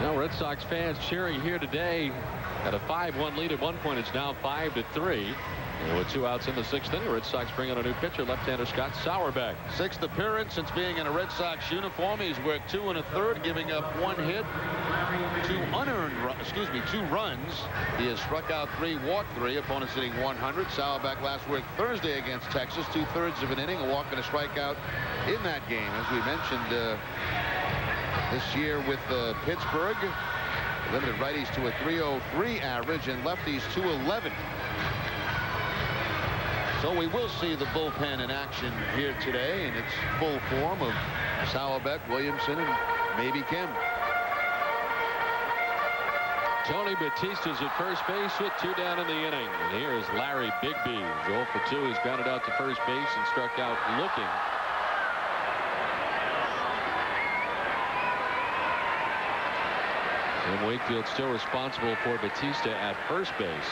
Now Red Sox fans cheering here today at a 5-1 lead. At one point it's now 5-3. And with 2 outs in the 6th inning, Red Sox bring on a new pitcher, left-hander Scott Sauerbeck. 6th appearance since being in a Red Sox uniform. He's worked 2 1/3, giving up 1 hit, 2 runs. He has struck out 3, walked 3. Opponents hitting 100. Sauerbeck last worked Thursday against Texas, 2/3 of an inning, a walk and a strikeout in that game. As we mentioned, this year with Pittsburgh, limited righties to a 303 average and lefties 211. So we will see the bullpen in action here today in its full form of Sauerbeck, Williamson, and maybe Kim. Tony Batista's at first base with 2 down in the inning. And here's Larry Bigby. 0 for 2. He's grounded out to first base and struck out looking. And Wakefield still responsible for Batista at first base.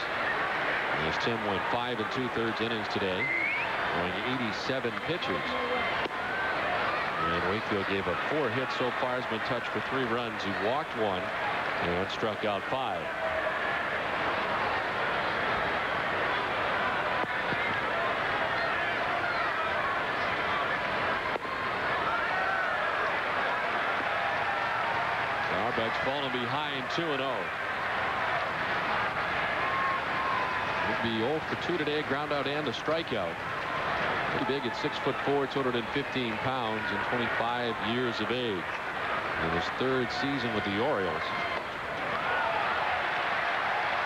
As Tim went 5 2/3 innings today, going 87 pitches. And Wakefield gave up 4 hits so far. Has been touched for 3 runs. He walked 1 and struck out 5. Sauerbeck's fallen behind 2-0. Be 0 for 2 today, ground out and a strikeout. Pretty big at 6'4", 215 pounds, and 25 years of age. In his 3rd season with the Orioles.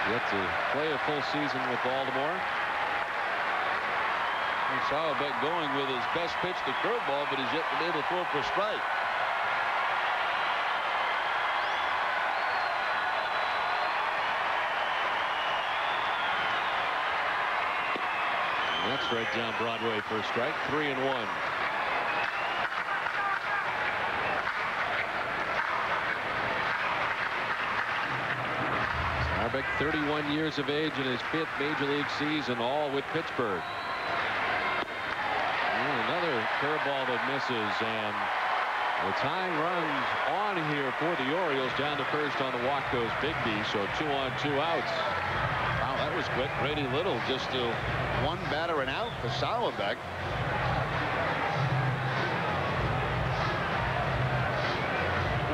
Yet to play a full season with Baltimore. And Sauerbeck going with his best pitch, the curveball, but he's yet to be able to throw for a strike. That's right down Broadway for a strike. 3-1. Sauerbeck, 31 years of age in his 5th major league season, all with Pittsburgh. And another curveball that misses, and the tying runs on here for the Orioles. Down to first on the walk goes Bigby, so 2 on 2 outs. Wow, that was quick. Grady Little just 1 batter and out for Sauerbeck.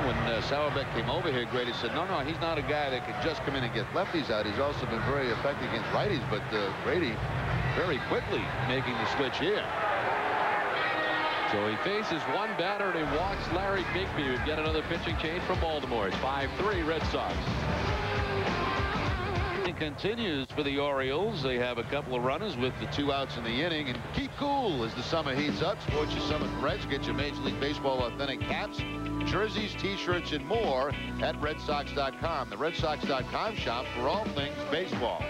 When Sauerbeck came over here, Grady said, no, he's not a guy that could just come in and get lefties out. He's also been very effective against righties, but Grady very quickly making the switch here. So he faces 1 batter and he walks Larry Bigby. We've got another pitching change from Baltimore. It's 5-3 Red Sox. It continues for the Orioles. They have a couple of runners with the 2 outs in the inning, and keep cool as the summer heats up. Sports Your Summer Reds. Get your Major League Baseball authentic caps, jerseys, t-shirts, and more at RedSox.com. The RedSox.com shop for all things baseball.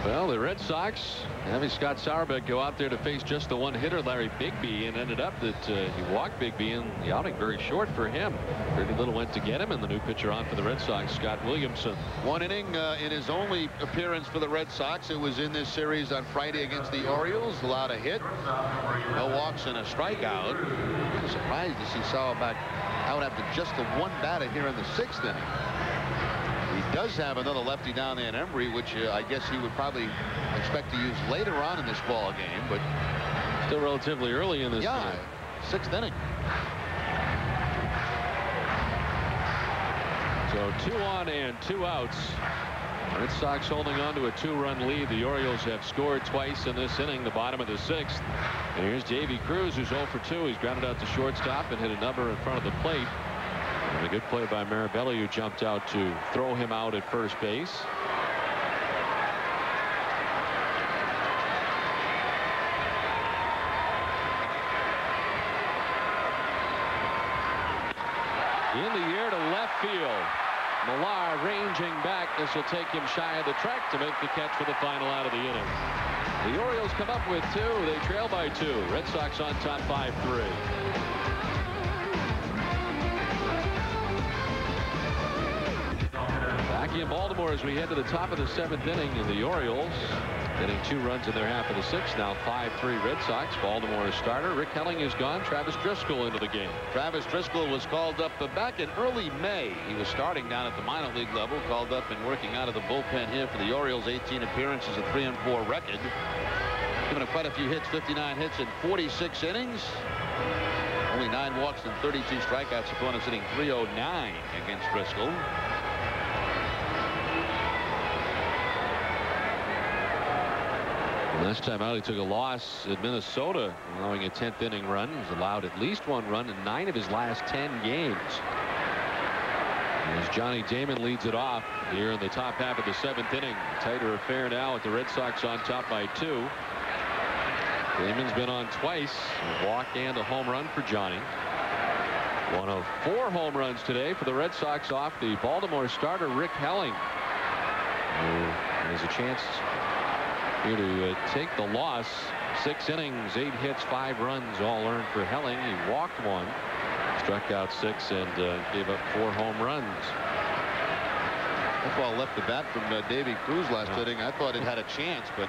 Well, the Red Sox having Scott Sauerbeck go out there to face just the 1 hitter, Larry Bigby, and ended up that he walked Bigby, and the outing very short for him. Pretty little went to get him, and the new pitcher on for the Red Sox, Scott Williamson. 1 inning in his only appearance for the Red Sox. It was in this series on Friday against the Orioles. Allowed a hit, no walks and a strikeout. I'm surprised to see Sauerbeck out after just the 1 batter here in the 6th inning. He does have another lefty down there in Embry, which I guess he would probably expect to use later on in this ball game, but still relatively early in this game. 6th inning. So 2 on and 2 outs. Red Sox holding on to a 2-run lead. The Orioles have scored twice in this inning, the bottom of the 6th. And here's J.V. Cruz, who's 0 for 2. He's grounded out to shortstop and hit a number in front of the plate. And a good play by Marabelli, who jumped out to throw him out at first base. In the air to left field. Millar ranging back. This will take him shy of the track to make the catch for the final out of the inning. The Orioles come up with 2. They trail by 2. Red Sox on top 5-3. Back in Baltimore as we head to the top of the 7th inning, and the Orioles Getting 2 runs in their half of the 6th. Now 5-3 Red Sox. Baltimore starter Rick Helling is gone. Travis Driscoll into the game. Travis Driscoll was called up back in early May. He was starting down at the minor league level. Called up and working out of the bullpen here for the Orioles. 18 appearances, a 3-4 record. Given up quite a few hits, 59 hits in 46 innings. Only 9 walks and 32 strikeouts. Opponents hitting .309 against Driscoll. Last time out, he took a loss at Minnesota, allowing a 10th inning run. He's allowed at least 1 run in 9 of his last 10 games. As Johnny Damon leads it off here in the top half of the 7th inning. Tighter affair now with the Red Sox on top by 2. Damon's been on twice, a walk and a home run for Johnny. One of 4 home runs today for the Red Sox off the Baltimore starter Rick Helling, who has a chance here to take the loss. 6 innings, 8 hits, 5 runs, all earned for Helling. He walked 1, struck out 6, and gave up 4 home runs. That ball left the bat from Davy Cruz last inning. I thought it had a chance, but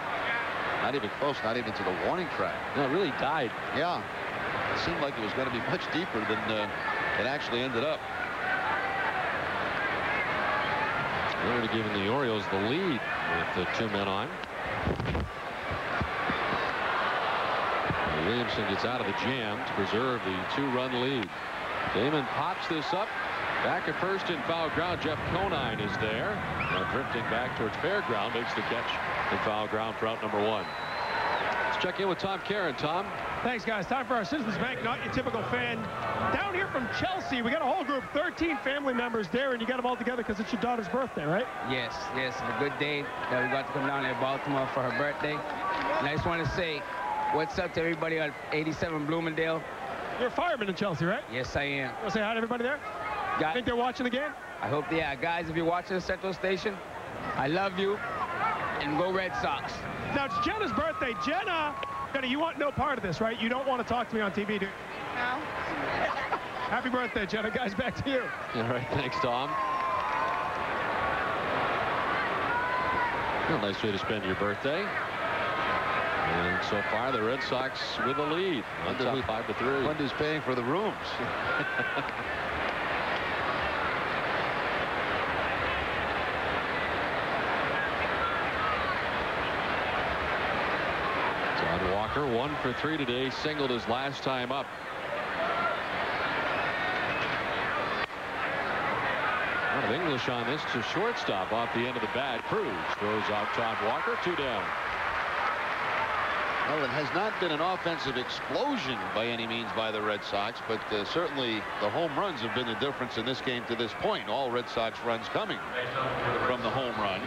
not even close, not even to the warning track. No, it really died. Yeah. It seemed like it was going to be much deeper than it actually ended up. They're already giving the Orioles the lead with the 2 men on. Williamson gets out of the jam to preserve the 2-run lead. Damon pops this up. Back at first in foul ground. Jeff Conine is there. Now drifting back towards fair ground. Makes the catch in foul ground for out number 1. Let's check in with Tom Karen. Tom. Thanks, guys. Time for our Citizens Bank Not Your Typical Fan. Down here from Chelsea, we got a whole group, 13 family members there, and you got them all together because it's your daughter's birthday, right? Yes, it's a good day that we got to come down here to Baltimore for her birthday. And I just want to say what's up to everybody on 87 Bloomingdale. You're a fireman in Chelsea, right? Yes, I am. You want to say hi to everybody there? I think they're watching the game? I hope they are. Guys, if you're watching the Central Station, I love you, and go Red Sox. Now, it's Jenna's birthday. Jenna, you want no part of this, right? You don't want to talk to me on TV, do you? No. Happy birthday, Jenna. Guys, back to you. All right, thanks, Tom. Well, nice way to spend your birthday. And so far, the Red Sox with the lead. On top 5-3. Wendy's paying for the rooms. John Walker, 1 for 3 today. Singled his last time up. A lot of English on this to shortstop off the end of the bat. Cruz throws out Todd Walker. 2 down. Well, it has not been an offensive explosion by any means by the Red Sox, but certainly the home runs have been the difference in this game to this point. All Red Sox runs coming from the home run.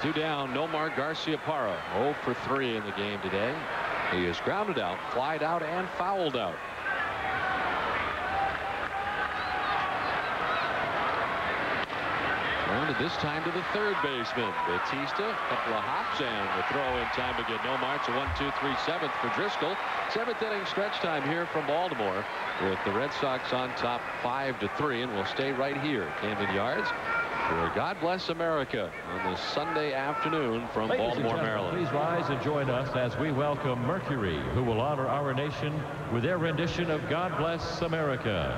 Two down. Nomar Garciaparra 0 for 3 in the game today. He is grounded out, flied out, and fouled out. Grounded this time to the third baseman. Batista, a couple of hops, and the throw in time to get Nomar. It's a 1-2-3 7th for Driscoll. 7th inning stretch time here from Baltimore with the Red Sox on top 5-3, and we'll stay right here at Camden Yards for God Bless America on this Sunday afternoon from Baltimore, Maryland. Please rise and join us as we welcome Mercury, who will honor our nation with their rendition of God Bless America.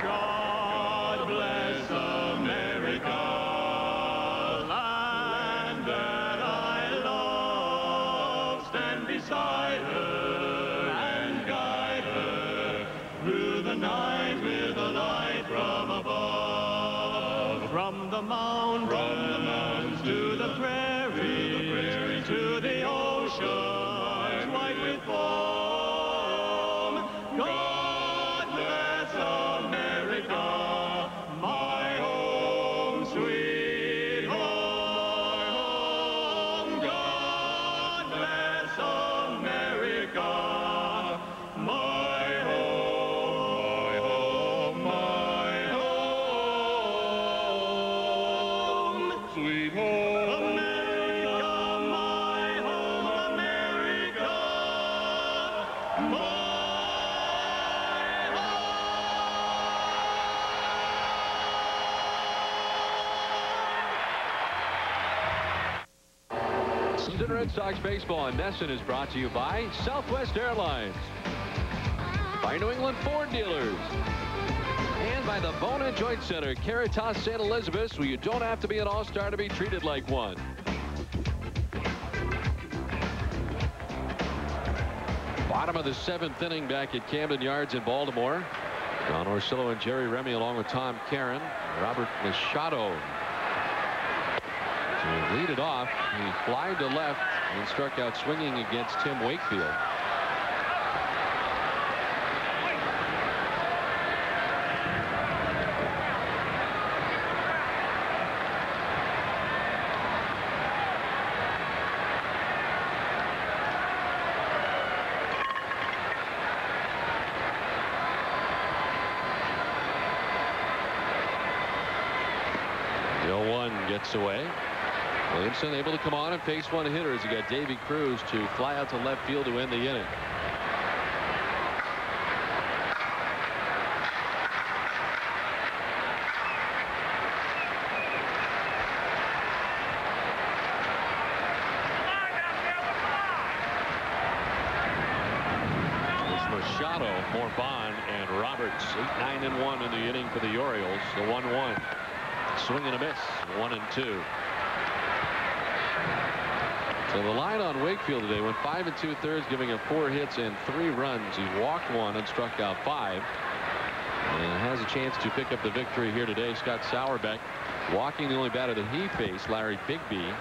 God bless America, land that I love. Stand beside her and guide her through the night with a light from above. From the mountains to the prairie, to the ocean white with foam. God bless America, my home, sweet home. God bless America, my home, my home, sweet home. America. Clemson Red Sox baseball in Nesson is brought to you by Southwest Airlines, by New England Ford dealers, and by the Bona Joint Center, Caritas St. Elizabeth, where you don't have to be an all-star to be treated like one. Bottom of the 7th inning back at Camden Yards in Baltimore. Don Orsillo and Jerry Remy along with Tom Caron. Robert Machado to lead it off. He flied to left and struck out swinging against Tim Wakefield. The 0-1 gets away. Williamson able to come on and face one hitter as he got Davy Cruz to fly out to left field to end the inning. It's Machado, Morban, and Roberts. 8-9-1 in the inning for the Orioles. The 1-1. Swing and a miss. 1-2. So the line on Wakefield today went 5 2/3, giving him 4 hits and 3 runs. He walked 1 and struck out 5. And has a chance to pick up the victory here today. Scott Sauerbeck walking the only batter that he faced, Larry Bigby.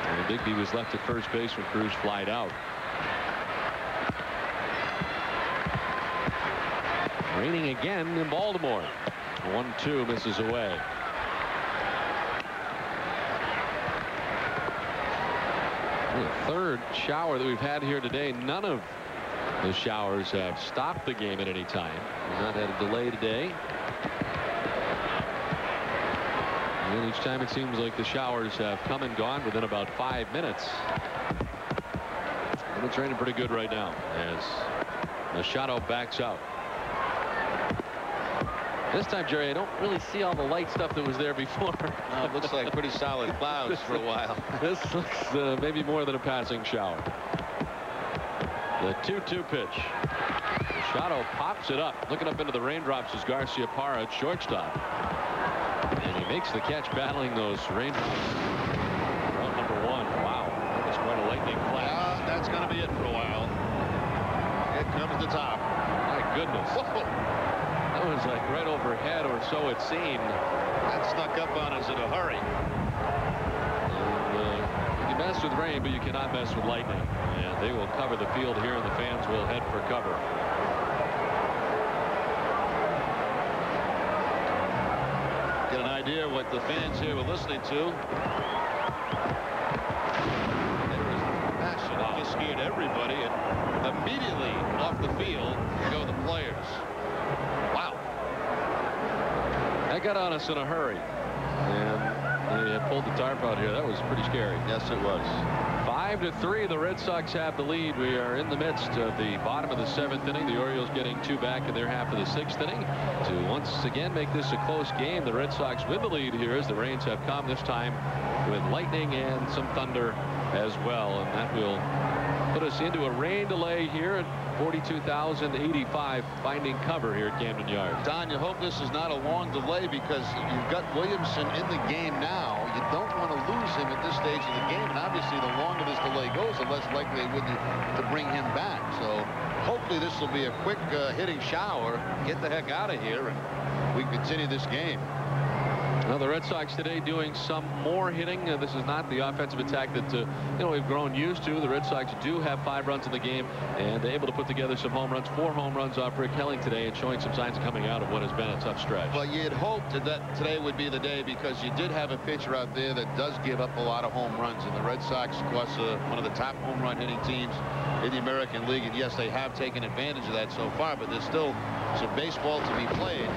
And Bigby was left at first base when Cruz flied out. Raining again in Baltimore. 1-2 misses away. The third shower that we've had here today. None of the showers have stopped the game at any time. We've not had a delay today. And each time it seems like the showers have come and gone within about 5 minutes. And it's raining pretty good right now as Machado backs out. This time, Jerry, I don't really see all the light stuff that was there before. No, it looks like pretty solid clouds for a while. This looks maybe more than a passing shower. The 2-2 pitch. Machado pops it up. Looking up into the raindrops is Garcia Parra at shortstop. And he makes the catch battling those raindrops. Run number 1. Wow. That was quite a lightning flash. That's going to be it for a while. It comes the top. My goodness. Whoa. That was like right overhead, or so it seemed. That snuck up on us in a hurry. And, you can mess with rain, but you cannot mess with lightning. And they will cover the field here, and the fans will head for cover. Get an idea what the fans here were listening to. There was passion. It just scared everybody, and immediately off the field go the players. Wow. That got on us in a hurry. And they had pulled the tarp out here. That was pretty scary. Yes, it was. 5-3. The Red Sox have the lead. We are in the midst of the bottom of the 7th inning. The Orioles getting 2 back in their half of the 6th inning to once again make this a close game. The Red Sox with the lead here as the rains have come, this time with lightning and some thunder as well. And that will put us into a rain delay here at 42,085, finding cover here at Camden Yards. Don, you hope this is not a long delay because you've got Williamson in the game now. You don't want to lose him at this stage of the game, and obviously the longer this delay goes, the less likely it would be to bring him back. So hopefully this will be a quick hitting shower. Get the heck out of here, and we continue this game. Now the Red Sox today doing some more hitting. This is not the offensive attack that we've grown used to. The Red Sox do have 5 runs in the game, and they're able to put together some home runs. 4 home runs off Rick Helling today, and showing some signs coming out of what has been a tough stretch. Well, you'd hoped that today would be the day because you did have a pitcher out there that does give up a lot of home runs. And the Red Sox, of course, one of the top home run hitting teams in the American League. And yes, they have taken advantage of that so far, but there's still some baseball to be played.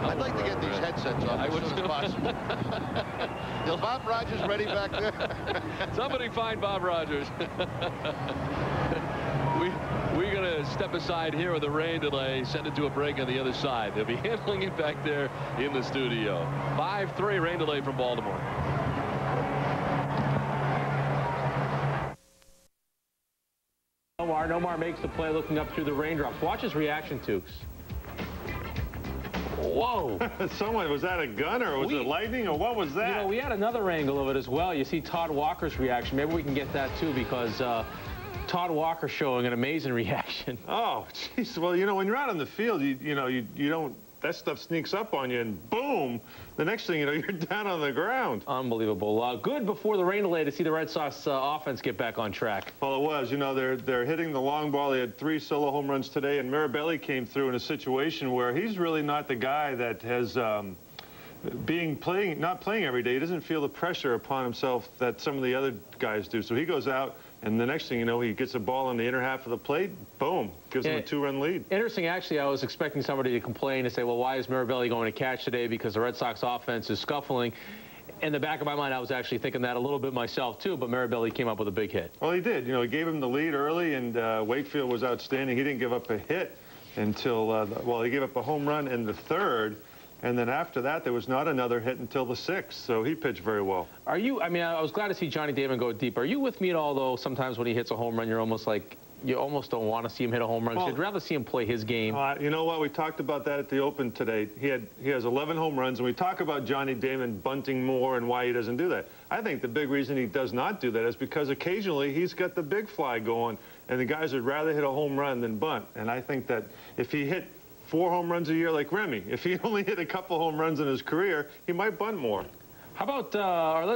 I'd like to get these headsets off as soon as possible. Is Bob Rogers ready back there? Somebody find Bob Rogers. We're going to step aside here with the rain delay, send it to a break on the other side. They'll be handling it back there in the studio. 5-3 rain delay from Baltimore. Nomar. Nomar makes the play looking up through the raindrops. Watch his reaction, Tukes. Whoa. Someone, was that a gun or was it lightning or what was that? You know, we had another angle of it as well. You see Todd Walker's reaction. Maybe we can get that too, because Todd Walker showing an amazing reaction. Oh, jeez. Well, you know, when you're out on the field, you don't, that stuff sneaks up on you and boom, the next thing you know, you're down on the ground. Unbelievable. Good before the rain delay to see the Red Sox offense get back on track. Well, it was. You know, they're hitting the long ball. They had 3 solo home runs today, and Mirabelli came through in a situation where he's really not the guy that has not playing every day. He doesn't feel the pressure upon himself that some of the other guys do. So he goes out, and the next thing you know, he gets a ball in the inner half of the plate. Boom, gives him a 2-run lead. Interesting, actually. I was expecting somebody to complain and say, well, why is Mirabelli going to catch today? Because the Red Sox offense is scuffling. In the back of my mind, I was actually thinking that a little bit myself, too, but Mirabelli came up with a big hit. Well, he did. You know, he gave him the lead early, and Wakefield was outstanding. He didn't give up a hit until, well, he gave up a home run in the 3rd. And then after that, there was not another hit until the 6th, so he pitched very well. Are you, I mean, I was glad to see Johnny Damon go deep. Are you with me at all, though, sometimes when he hits a home run, you're almost like, you almost don't want to see him hit a home run. Well, you'd rather see him play his game. You know what? We talked about that at the Open today. He has 11 home runs, and we talk about Johnny Damon bunting more and why he doesn't do that. I think the big reason he does not do that is because occasionally he's got the big fly going, and the guys would rather hit a home run than bunt. And I think that if he hit 4 home runs a year like Remy, if he only hit a couple home runs in his career, he might bunt more. How about,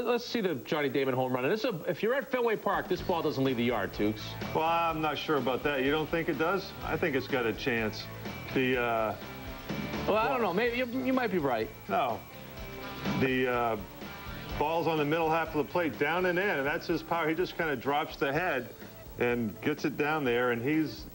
let's see the Johnny Damon home run. And if you're at Fenway Park, this ball doesn't leave the yard, Tukes. Well, I'm not sure about that. You don't think it does? I think it's got a chance. Well, I don't know. Maybe you might be right. No. The ball's on the middle half of the plate, down and in, and that's his power. He just kind of drops the head and gets it down there, and he's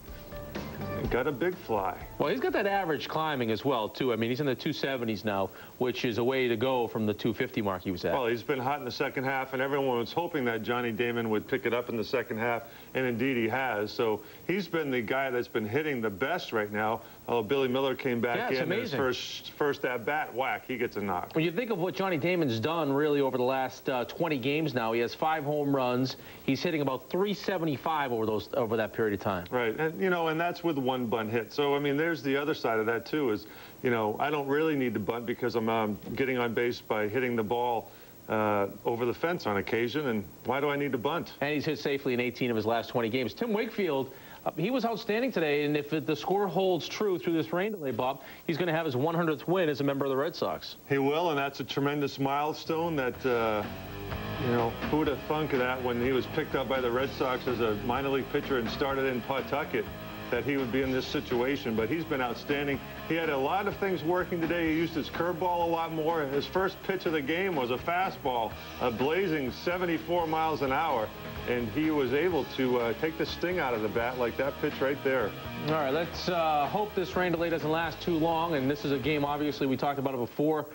got a big fly. Well, he's got that average climbing as well, too. I mean, he's in the 270s now, which is a way to go from the 250 mark he was at. Well, he's been hot in the second half, and everyone was hoping that Johnny Damon would pick it up in the second half, and indeed he has. So he's been the guy that's been hitting the best right now. Oh, Billy Miller came back in his first at-bat, whack, he gets a knock. When you think of what Johnny Damon's done really over the last 20 games now, he has 5 home runs. He's hitting about 375 over that period of time. Right, and you know, and that's with 1 bunt hit. So I mean, there's the other side of that too. Is, you know, I don't really need to bunt because I'm getting on base by hitting the ball over the fence on occasion, and why do I need to bunt? And he's hit safely in 18 of his last 20 games. Tim Wakefield, he was outstanding today, and if the score holds true through this rain delay, Bob, he's going to have his 100th win as a member of the Red Sox. He will, and that's a tremendous milestone that, you know, who would have thunk of that when he was picked up by the Red Sox as a minor league pitcher and started in Pawtucket, that he would be in this situation. But he's been outstanding. He had a lot of things working today. He used his curveball a lot more. His first pitch of the game was a fastball, a blazing 74 miles an hour. And he was able to take the sting out of the bat like that pitch right there. All right, let's hope this rain delay doesn't last too long. And this is a game, obviously, we talked about it before.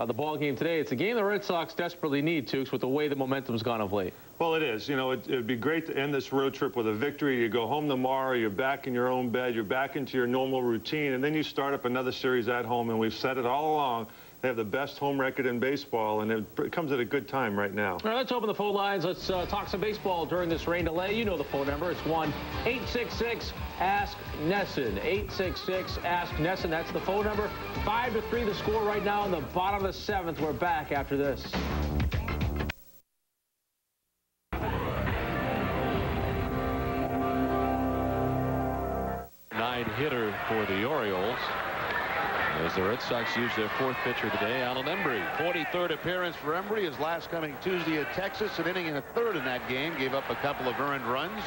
The ball game today. It's a game the Red Sox desperately need, Tukes, with the way the momentum's gone of late. Well, it is. You know, it'd be great to end this road trip with a victory. You go home tomorrow, you're back in your own bed, you're back into your normal routine, and then you start up another series at home, and we've said it all along. They have the best home record in baseball, and it comes at a good time right now. All right, let's open the phone lines. Let's talk some baseball during this rain delay. You know the phone number. It's 1-866-ASK-NESSON. 866-ASK-NESSON. That's the phone number. 5-3 the score right now in the bottom of the 7th. We're back after this. Hitter for the Orioles, as the Red Sox use their 4th pitcher today, Alan Embry. 43rd appearance for Embry, his last coming Tuesday at Texas, an inning and a 3rd in that game, gave up a couple of earned runs.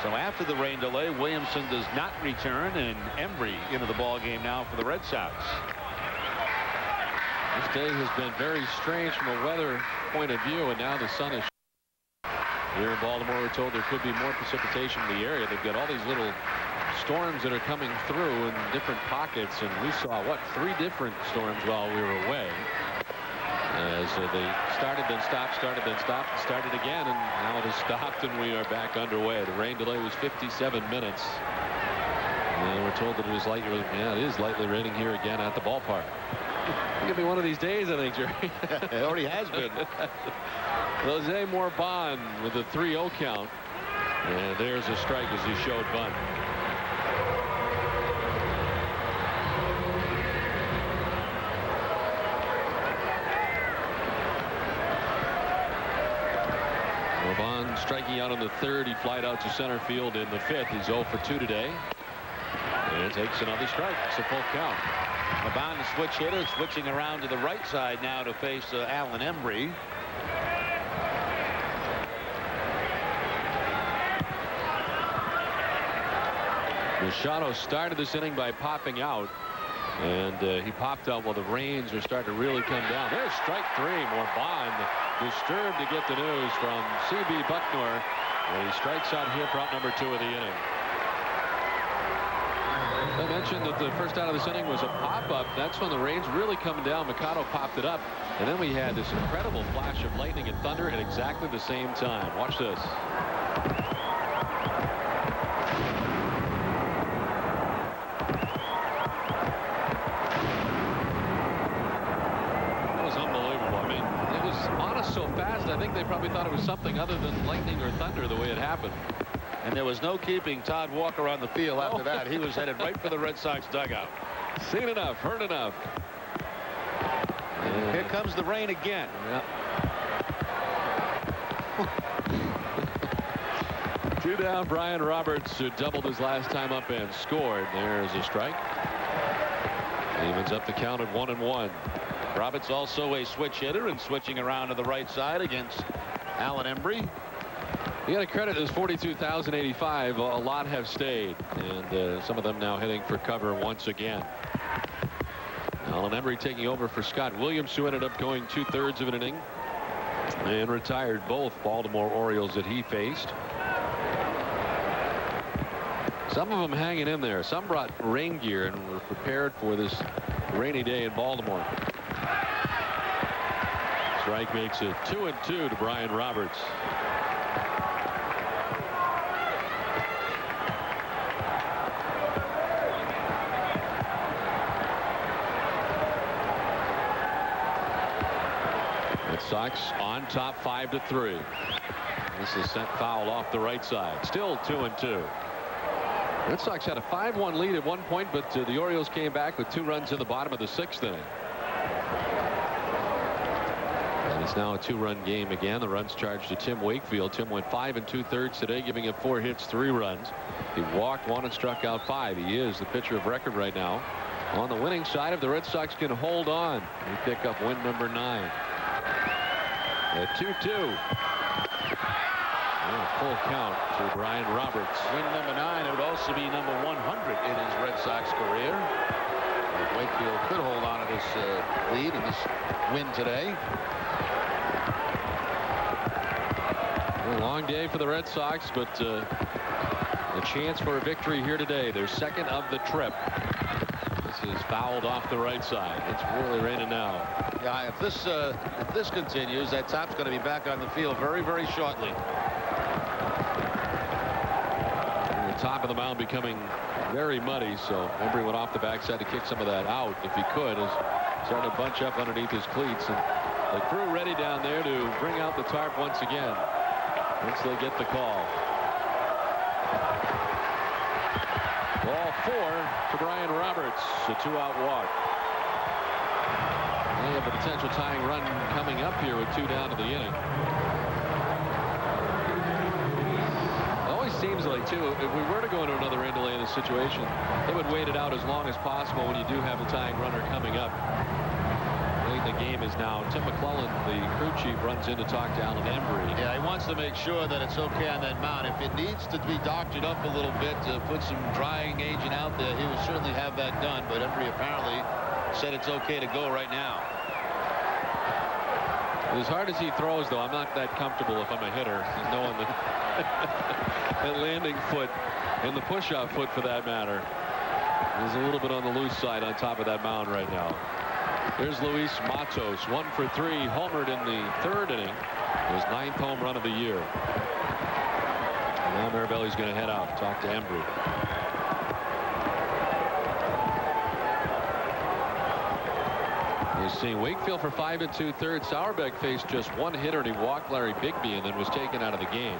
So after the rain delay, Williamson does not return, and Embry into the ball game now for the Red Sox. This day has been very strange from a weather point of view, and now the sun is here in Baltimore. We're told there could be more precipitation in the area. They've got all these little storms that are coming through in different pockets, and we saw, what, 3 different storms while we were away, as they started, then stopped, started, then stopped, and started again, and now it has stopped, and we are back underway. The rain delay was 57 minutes, and we're told that it is lightly, it is lightly raining here again at the ballpark. It's gonna be one of these days, I think, Jerry. It already has been. Jose Morban with a 3-0 count. And there's a strike as he showed bunt. Vaughn striking out on the third. He flied out to center field in the fifth. He's 0 for 2 today. And takes another strike. It's a full count. Vaughn, the switch hitter, switching around to the right side now to face Alan Embry. Machado started this inning by popping out. And he popped out while the rains are starting to really come down. There's strike 3. Morban disturbed to get the news from C.B. Bucknor. And he strikes out here for out number 2 of the inning. I mentioned that the first out of this inning was a pop-up. That's when the rain's really coming down. Machado popped it up. And then we had this incredible flash of lightning and thunder at exactly the same time. Watch this. So fast, I think they probably thought it was something other than lightning or thunder the way it happened. And there was no keeping Todd Walker on the field after that. He was headed right for the Red Sox dugout. Seen enough, heard enough. And here comes the rain again. Yep. 2 down. Brian Roberts, who doubled his last time up and scored. There's a strike. Evens up the count at 1-1. Roberts also a switch hitter and switching around to the right side against Alan Embry. You got to credit his 42,085. A lot have stayed, and some of them now heading for cover once again. Alan Embry taking over for Scott Williams, who ended up going 2/3 of an inning and retired both Baltimore Orioles that he faced. Some of them hanging in there. Some brought rain gear and were prepared for this rainy day in Baltimore. Strike makes it 2-2 to Brian Roberts. Red Sox on top 5-3. This is sent foul off the right side. Still 2-2. Red Sox had a 5-1 lead at one point, but the Orioles came back with 2 runs in the bottom of the 6th inning. It's now a 2-run game again. The runs charged to Tim Wakefield. Tim went 5 2/3 today, giving up 4 hits, 3 runs. He walked 1 and struck out 5. He is the pitcher of record right now. On the winning side, if the Red Sox can hold on, we pick up win number 9. At 2-2. Full count to Brian Roberts. Win number 9. It would also be number 100 in his Red Sox career. Wakefield could hold on to this lead in this win today. A long day for the Red Sox, but a chance for a victory here today. Their second of the trip. This is fouled off the right side. It's really raining now. Yeah, if this continues, that top's going to be back on the field very, very shortly. And the top of the mound becoming very muddy, so Embry went off the backside to kick some of that out if he could. Is starting to bunch up underneath his cleats, and the crew ready down there to bring out the tarp once again once they get the call. Ball 4 to Brian Roberts, a 2-out walk. They have a potential tying run coming up here with 2 down to the inning. It always seems like, too, if we were to go into another rain delay in this situation, they would wait it out as long as possible when you do have the tying runner coming up. The game is now. Tim McClellan, the crew chief, runs in to talk to Alan Embry. Yeah, he wants to make sure that it's okay on that mound. If it needs to be doctored up a little bit to put some drying agent out there, he will certainly have that done. But Embry apparently said it's okay to go right now. As hard as he throws, though, I'm not that comfortable if I'm a hitter, knowing that that landing foot and the push-off foot, for that matter, is a little bit on the loose side on top of that mound right now. There's Luis Matos, 1 for 3, homered in the 3rd inning. His 9th home run of the year. And now Mirabelli's going to head out, talk to Embry. You're seeing Wakefield for 5 2/3. Sauerbeck faced just 1 hitter, and he walked Larry Bigby and then was taken out of the game.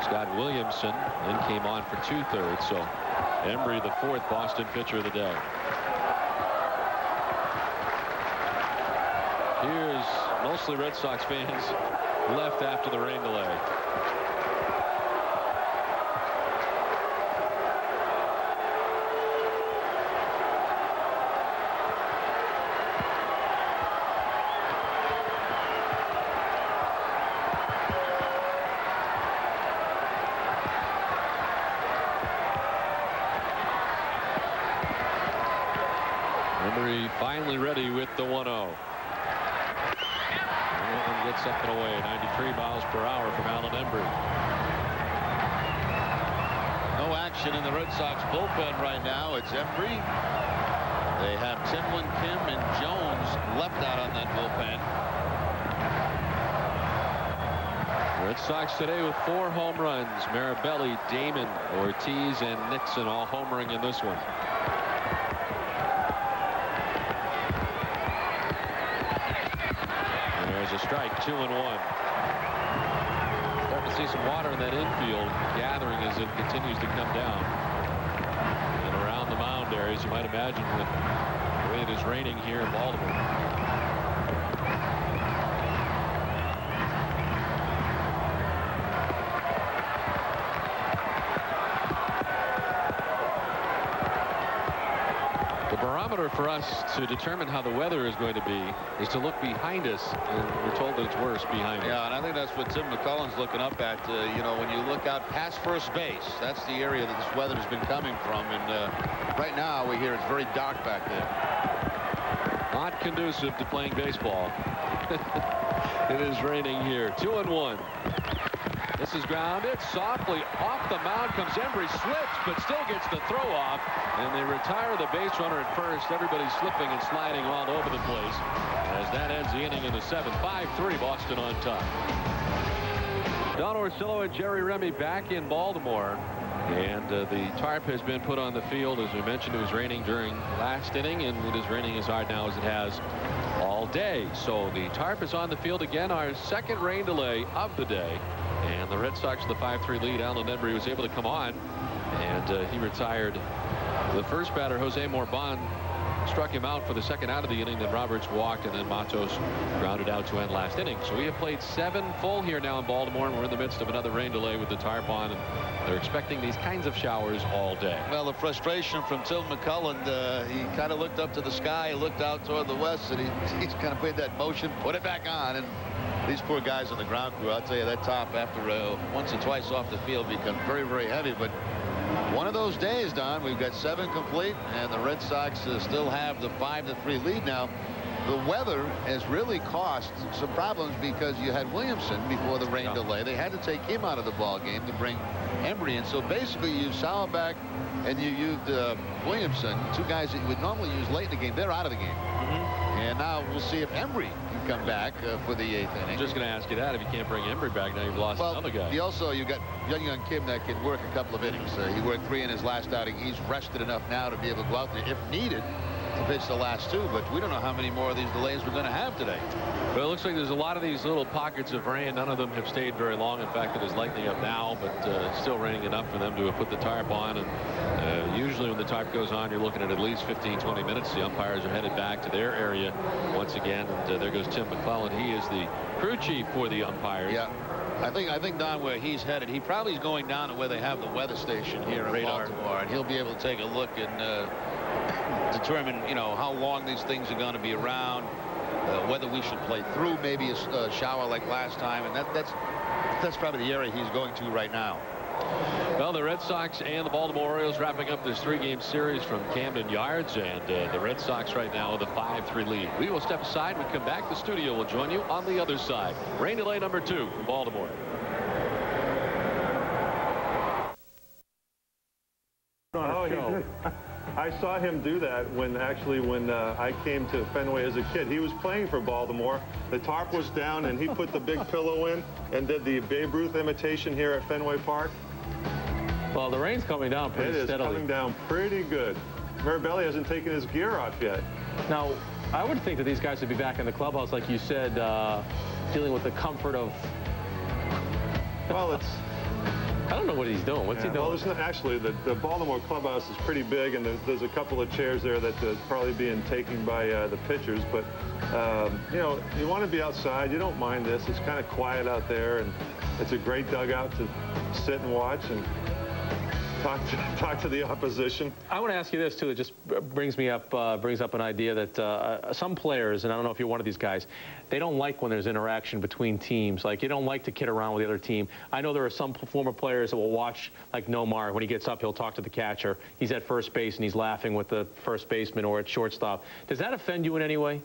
Scott Williamson then came on for 2/3. So Embry, the fourth Boston pitcher of the day. Here's mostly Red Sox fans left after the rain delay. Embry finally ready with the 1-0. Gets up and away. 93 miles per hour from Alan Embry. No action in the Red Sox bullpen right now. It's Embry. They have Timlin, Kim, and Jones left out on that bullpen. Red Sox today with 4 home runs. Marabelli, Damon, Ortiz, and Nixon all homering in this one. A strike, 2-1. Starting to see some water in that infield gathering as it continues to come down. And around the mound area, as you might imagine, with the way it is raining here in Baltimore. For us to determine how the weather is going to be is to look behind us, and we're told that it's worse behind us. Yeah, and I think that's what Tim McCullen's looking up at. You know, when you look out past first base, that's the area that this weather has been coming from, and right now we hear it's very dark back there. Not conducive to playing baseball. It is raining here. 2-1. This is grounded softly off the mound comes Embry, slips but still gets the throw off, and they retire the base runner at first. Everybody's slipping and sliding all over the place as that ends the inning in the 7th. 5-3 Boston on top. Don Orsillo and Jerry Remy back in Baltimore, and the tarp has been put on the field. As we mentioned, it was raining during last inning, and it is raining as hard now as it has all day. So the tarp is on the field again, our second rain delay of the day. And the Red Sox, the 5-3 lead. Alan Embry was able to come on, and he retired. The first batter, Jose Morban, struck him out for the second out of the inning. Then Roberts walked, and then Matos grounded out to end last inning. So we have played 7 full here now in Baltimore, and we're in the midst of another rain delay with the tarp on, and they're expecting these kinds of showers all day. Well, the frustration from Tim McCullen, he kind of looked up to the sky, looked out toward the west, and he's kind of made that motion, put it back on, and these poor guys on the ground crew, I'll tell you, that top after once or twice off the field becomes very, very heavy. But one of those days, Don, we've got 7 complete, and the Red Sox still have the 5-3 lead now. The weather has really caused some problems because you had Williamson before the rain delay. They had to take him out of the ball game to bring Embry in. So basically, you used Sauerback and you used Williamson, 2 guys that you would normally use late in the game. They're out of the game. And now we'll see if Embry can come back for the 8th inning. I'm just going to ask you that. If you can't bring Embry back, now you've lost another guy. You got young Kim that can work a couple of innings. He worked 3 in his last outing. He's rested enough now to be able to go out there if needed to pitch the last 2, but we don't know how many more of these delays we're going to have today. Well, it looks like there's a lot of these little pockets of rain. None of them have stayed very long. In fact, it is lightening up now, but still raining enough for them to have put the tarp on. And usually when the tarp goes on, you're looking at least 15-20 minutes. The umpires are headed back to their area once again, and there goes Tim McClellan. He is the crew chief for the umpires. Yeah. I think Don, where he's headed, he probably is going down to where they have the weather station here in Baltimore, and he'll be able to take a look and determine, you know, how long these things are going to be around, whether we should play through maybe a shower like last time, and that's probably the area he's going to right now. Well, the Red Sox and the Baltimore Orioles wrapping up this 3-game series from Camden Yards, and the Red Sox right now with a 5-3 lead. We will step aside. When we come back, the studio will join you on the other side. Rain delay number 2 from Baltimore. I saw him do that when I came to Fenway as a kid. He was playing for Baltimore. The tarp was down, and he put the big pillow in and did the Babe Ruth imitation here at Fenway Park. Well, the rain's coming down pretty steadily. It is coming down pretty good. Marabelli hasn't taken his gear off yet. Now, I would think that these guys would be back in the clubhouse, like you said, dealing with the comfort of... Well, I don't know what he's doing. What's he doing? Well, actually, the Baltimore clubhouse is pretty big, and there's a couple of chairs there that probably being taken by the pitchers. But, you know, you want to be outside. You don't mind this. It's kind of quiet out there, and it's a great dugout to sit and watch and talk to the opposition. I want to ask you this too. It just brings up an idea that some players, and I don't know if you're one of these guys, they don't like when there's interaction between teams. Like, you don't like to kid around with the other team. I know there are some former players that will watch, like Nomar, when he gets up, he'll talk to the catcher. He's at first base and he's laughing with the first baseman or at shortstop. Does that offend you in any way?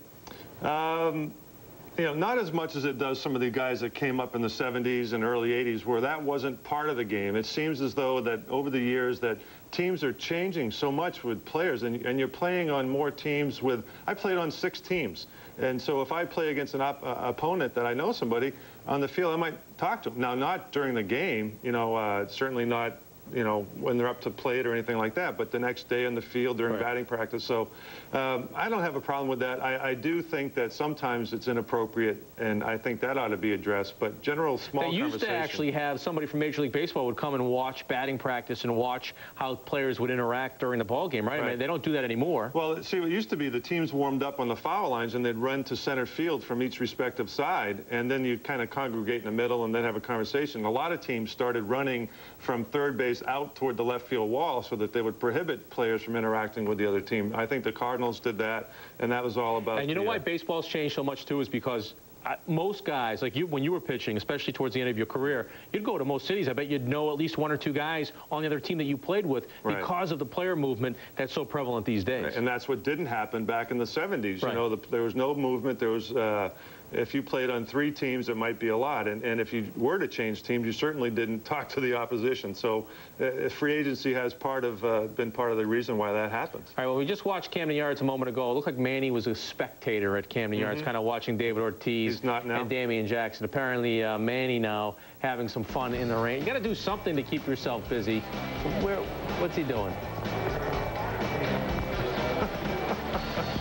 You know, not as much as it does some of the guys that came up in the 70s and early 80s where that wasn't part of the game. It seems as though that over the years that teams are changing so much with players, and you're playing on more teams with, I played on 6 teams. And so if I play against an opponent that I know somebody on the field, I might talk to them. Now, not during the game, you know, certainly not, you know, when they're up to plate or anything like that, but the next day on the field during batting practice. So I don't have a problem with that. I do think that sometimes it's inappropriate, and I think that ought to be addressed. But general small conversation. They used to actually have somebody from Major League Baseball would come and watch batting practice and watch how players would interact during the ball game, right? I mean, they don't do that anymore. Well, see, what used to be the teams warmed up on the foul lines, and they'd run to center field from each respective side, and then you'd kind of congregate in the middle and then have a conversation. A lot of teams started running from third base out toward the left field wall so that they would prohibit players from interacting with the other team. I think the Cardinals did that, and that was all about. And you know why baseball's changed so much too is because most guys, like you, when you were pitching, especially towards the end of your career, you'd go to most cities. I bet you'd know at least 1 or 2 guys on the other team that you played with because of the player movement that's so prevalent these days. And that's what didn't happen back in the 70s. You know, there was no movement. There was. If you played on 3 teams, it might be a lot. And if you were to change teams, you certainly didn't talk to the opposition. So free agency has been part of the reason why that happens. All right, well, we just watched Camden Yards a moment ago. It looked like Manny was a spectator at Camden Yards, kind of watching David Ortiz He's not now. and Damian Jackson. Apparently, Manny now having some fun in the rain. You got to do something to keep yourself busy. What's he doing?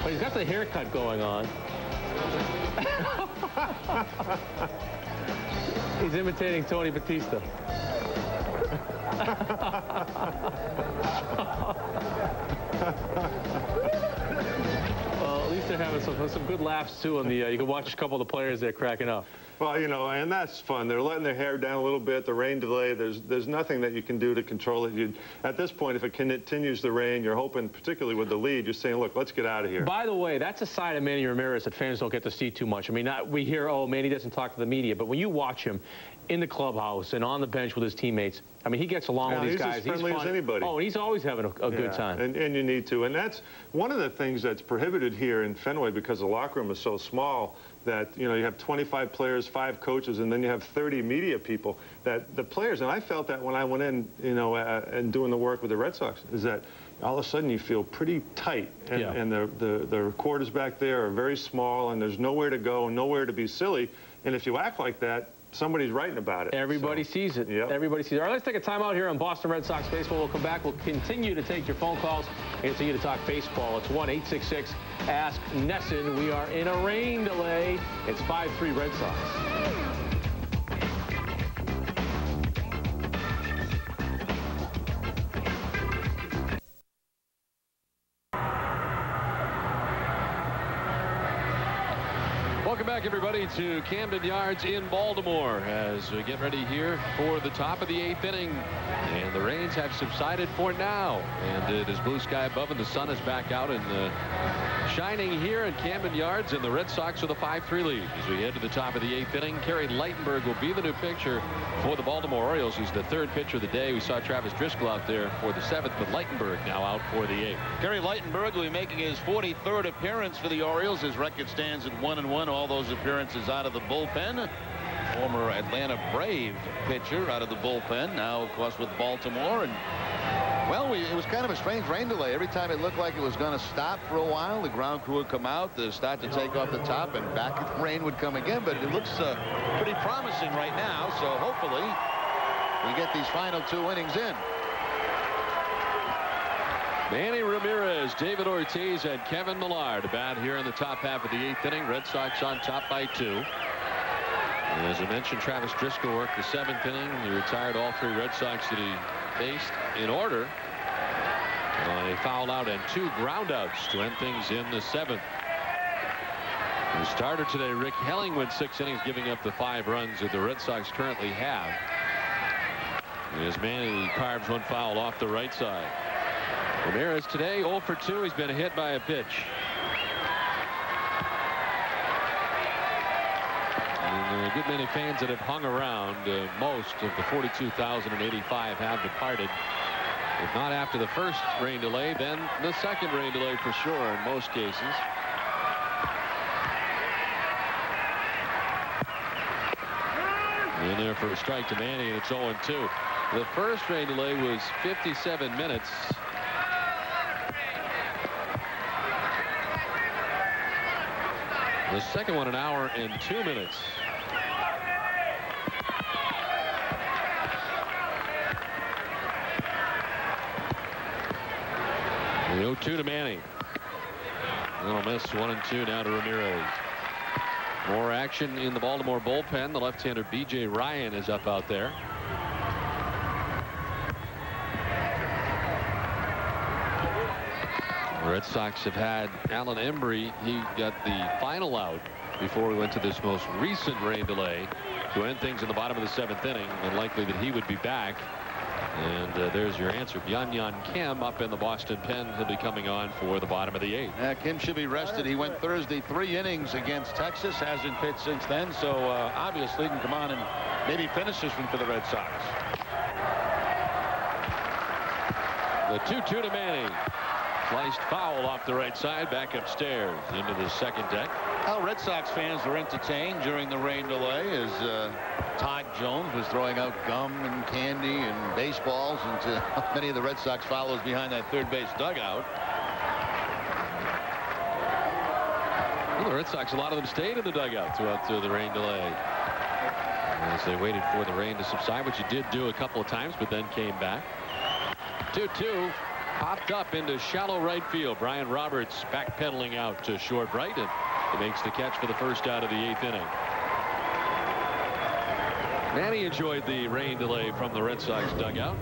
Well, he's got the haircut going on. He's imitating Tony Batista. Well, at least they're having some good laughs too. On the you can watch a couple of the players there cracking up. Well, you know, and that's fun. They're letting their hair down a little bit. The rain delay. There's nothing that you can do to control it. At this point, if it continues to rain, you're hoping, particularly with the lead, you're saying, look, let's get out of here. By the way, that's a side of Manny Ramirez that fans don't get to see too much. I mean, we hear, oh, Manny doesn't talk to the media, but when you watch him in the clubhouse and on the bench with his teammates, I mean, he gets along with these guys. He's as friendly as anybody. Oh, and he's always having a good time. And you need to. And that's one of the things that's prohibited here in Fenway because the locker room is so small that, you know, you have 25 players, 5 coaches, and then you have 30 media people. That the players, and I felt that when I went in, you know, and doing the work with the Red Sox, is that all of a sudden you feel pretty tight. And, and the quarters back there are very small, and there's nowhere to go, nowhere to be silly. And if you act like that, somebody's writing about it. Everybody sees it. Yep. Everybody sees it. All right, let's take a timeout here on Boston Red Sox baseball. We'll come back. We'll continue to take your phone calls and continue to talk baseball. It's 1-866-ASK Nesson. We are in a rain delay. It's 5-3 Red Sox. Welcome back, everybody, to Camden Yards in Baltimore as we get ready here for the top of the 8th inning. And the rains have subsided for now. And it is blue sky above, and the sun is back out and shining here at Camden Yards, and the Red Sox with a 5-3 lead. As we head to the top of the 8th inning, Kerry Lightenberg will be the new pitcher for the Baltimore Orioles. He's the 3rd pitcher of the day. We saw Travis Driscoll out there for the 7th, but Lightenberg now out for the 8th. Kerry Lightenberg will be making his 43rd appearance for the Orioles. His record stands at 1-1. All those appearances out of the bullpen. Former Atlanta Brave pitcher out of the bullpen. Now, of course, with Baltimore. And well, it was kind of a strange rain delay. Every time it looked like it was going to stop for a while, the ground crew would come out, start to take off the top, and back the rain would come again. But it looks pretty promising right now. So hopefully we get these final 2 innings in. Manny Ramirez, David Ortiz, and Kevin Millard to bat here in the top half of the 8th inning. Red Sox on top by 2. And as I mentioned, Travis Driscoll worked the 7th inning. He retired all 3 Red Sox that he faced in order on a foul out and 2 groundouts to end things in the 7th. The starter today, Rick Helling, went 6 innings, giving up the 5 runs that the Red Sox currently have. As Manny carves 1 foul off the right side. Ramirez today 0 for 2. He's been hit by a pitch. And a good many fans that have hung around. Most of the 42,085 have departed. If not after the first rain delay, then the second rain delay for sure in most cases. In there for a strike to Manny, and it's 0-2. The first rain delay was 57 minutes. The second one, 1 hour and 2 minutes. The 0-2 to Manny. Little miss. 1-2 now to Ramirez. More action in the Baltimore bullpen. The left-hander B.J. Ryan is up out there. The Red Sox have had Alan Embry. He got the final out before we went to this most recent rain delay to end things in the bottom of the 7th inning. Unlikely that he would be back. And there's your answer. Byung-Hyun Kim up in the Boston pen. He'll be coming on for the bottom of the 8th. Kim should be rested. He went Thursday 3 innings against Texas. Hasn't pitched since then. So obviously he can come on and maybe finish this one for the Red Sox. The 2-2 to Manny. Sliced foul off the right side, back upstairs into the second deck. Well, Red Sox fans were entertained during the rain delay as Todd Jones was throwing out gum and candy and baseballs into many of the Red Sox followers behind that third base dugout. Well, the Red Sox, a lot of them stayed in the dugout throughout the rain delay as they waited for the rain to subside, which it did do a couple of times, but then came back. 2-2. Popped up into shallow right field. Brian Roberts backpedaling out to short right, and he makes the catch for the first out of the 8th inning. Manny enjoyed the rain delay from the Red Sox dugout.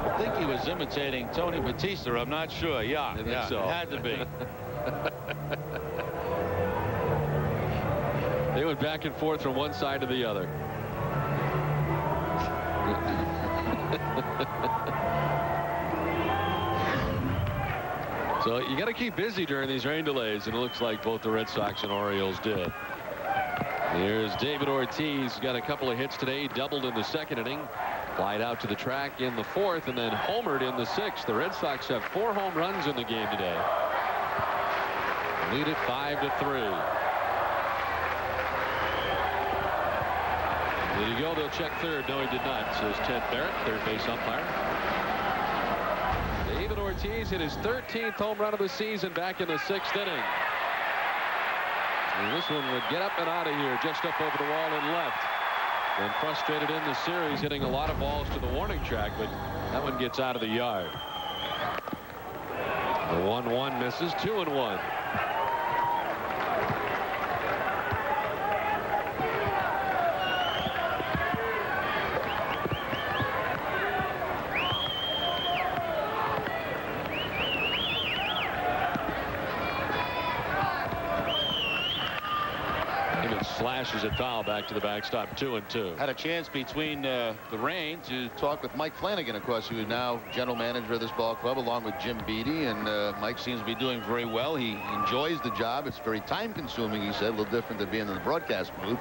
I think he was imitating Tony Batista. I'm not sure. Yeah, I think so. It had to be. They went back and forth from one side to the other. So you got to keep busy during these rain delays, and it looks like both the Red Sox and Orioles did. Here's David Ortiz. Got a couple of hits today. Doubled in the 2nd inning. Flied out to the track in the 4th, and then homered in the 6th. The Red Sox have 4 home runs in the game today. Lead it 5-3. Did he go? They'll check third. No, he did not, says Ted Barrett, third base umpire. David Ortiz hit his 13th home run of the season back in the 6th inning. And this one would get up and out of here, just up over the wall and left. Been frustrated in the series, hitting a lot of balls to the warning track, but that one gets out of the yard. The 1-1 misses. 2-1. Slashes it foul back to the backstop. 2-2. Had a chance between the rain to talk with Mike Flanagan, of course, who is now general manager of this ball club, along with Jim Beattie, and Mike seems to be doing very well. He enjoys the job. It's very time consuming, he said, a little different than being in the broadcast booth.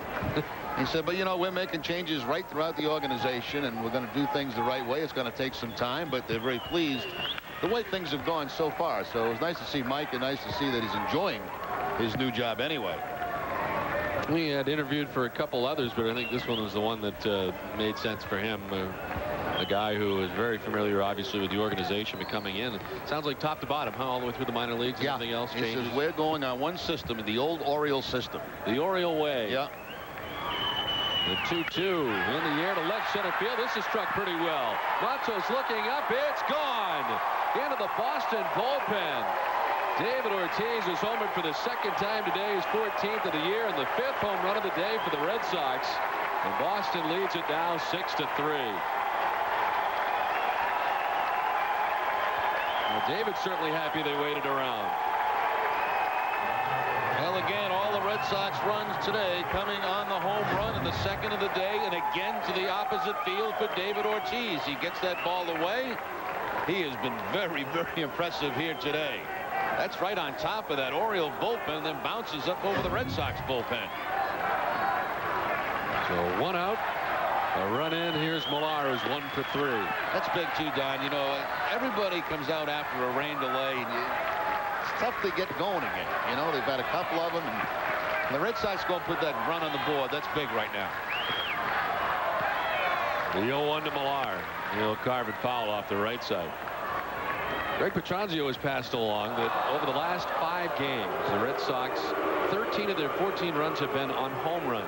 He said, but you know, we're making changes right throughout the organization, and we're going to do things the right way. It's going to take some time, but they're very pleased the way things have gone so far. So it was nice to see Mike, and nice to see that he's enjoying his new job anyway. We had interviewed for a couple others, but I think this one was the one that made sense for him. A guy who is very familiar, obviously, with the organization, but coming in. It sounds like top to bottom, huh? All the way through the minor leagues. Yeah. Everything else He changes. says we're going on one system, the old Oriole system. The Oriole way. Yeah. The 2-2 in the air to left center field. This is struck pretty well. Matos looking up. It's gone into the Boston bullpen. David Ortiz is homered for the second time today, his 14th of the year, and the 5th home run of the day for the Red Sox. And Boston leads it now 6-3. Well, David's certainly happy they waited around. Well, again, all the Red Sox runs today coming on the home run in the second of the day, and again to the opposite field for David Ortiz. He gets that ball away. He has been very, very impressive here today. That's right on top of that Oriole bullpen, then bounces up over the Red Sox bullpen. So 1 out. A run in. Here's Millar, who's 1 for 3. That's big too, Don. You know, everybody comes out after a rain delay, and it's tough to get going again. You know, they've had a couple of them, and the Red Sox go and put that run on the board. That's big right now. The 0-1 to Millar. He'll carve it foul off the right side. Greg Petranzio has passed along that over the last 5 games, the Red Sox, 13 of their 14 runs have been on home runs.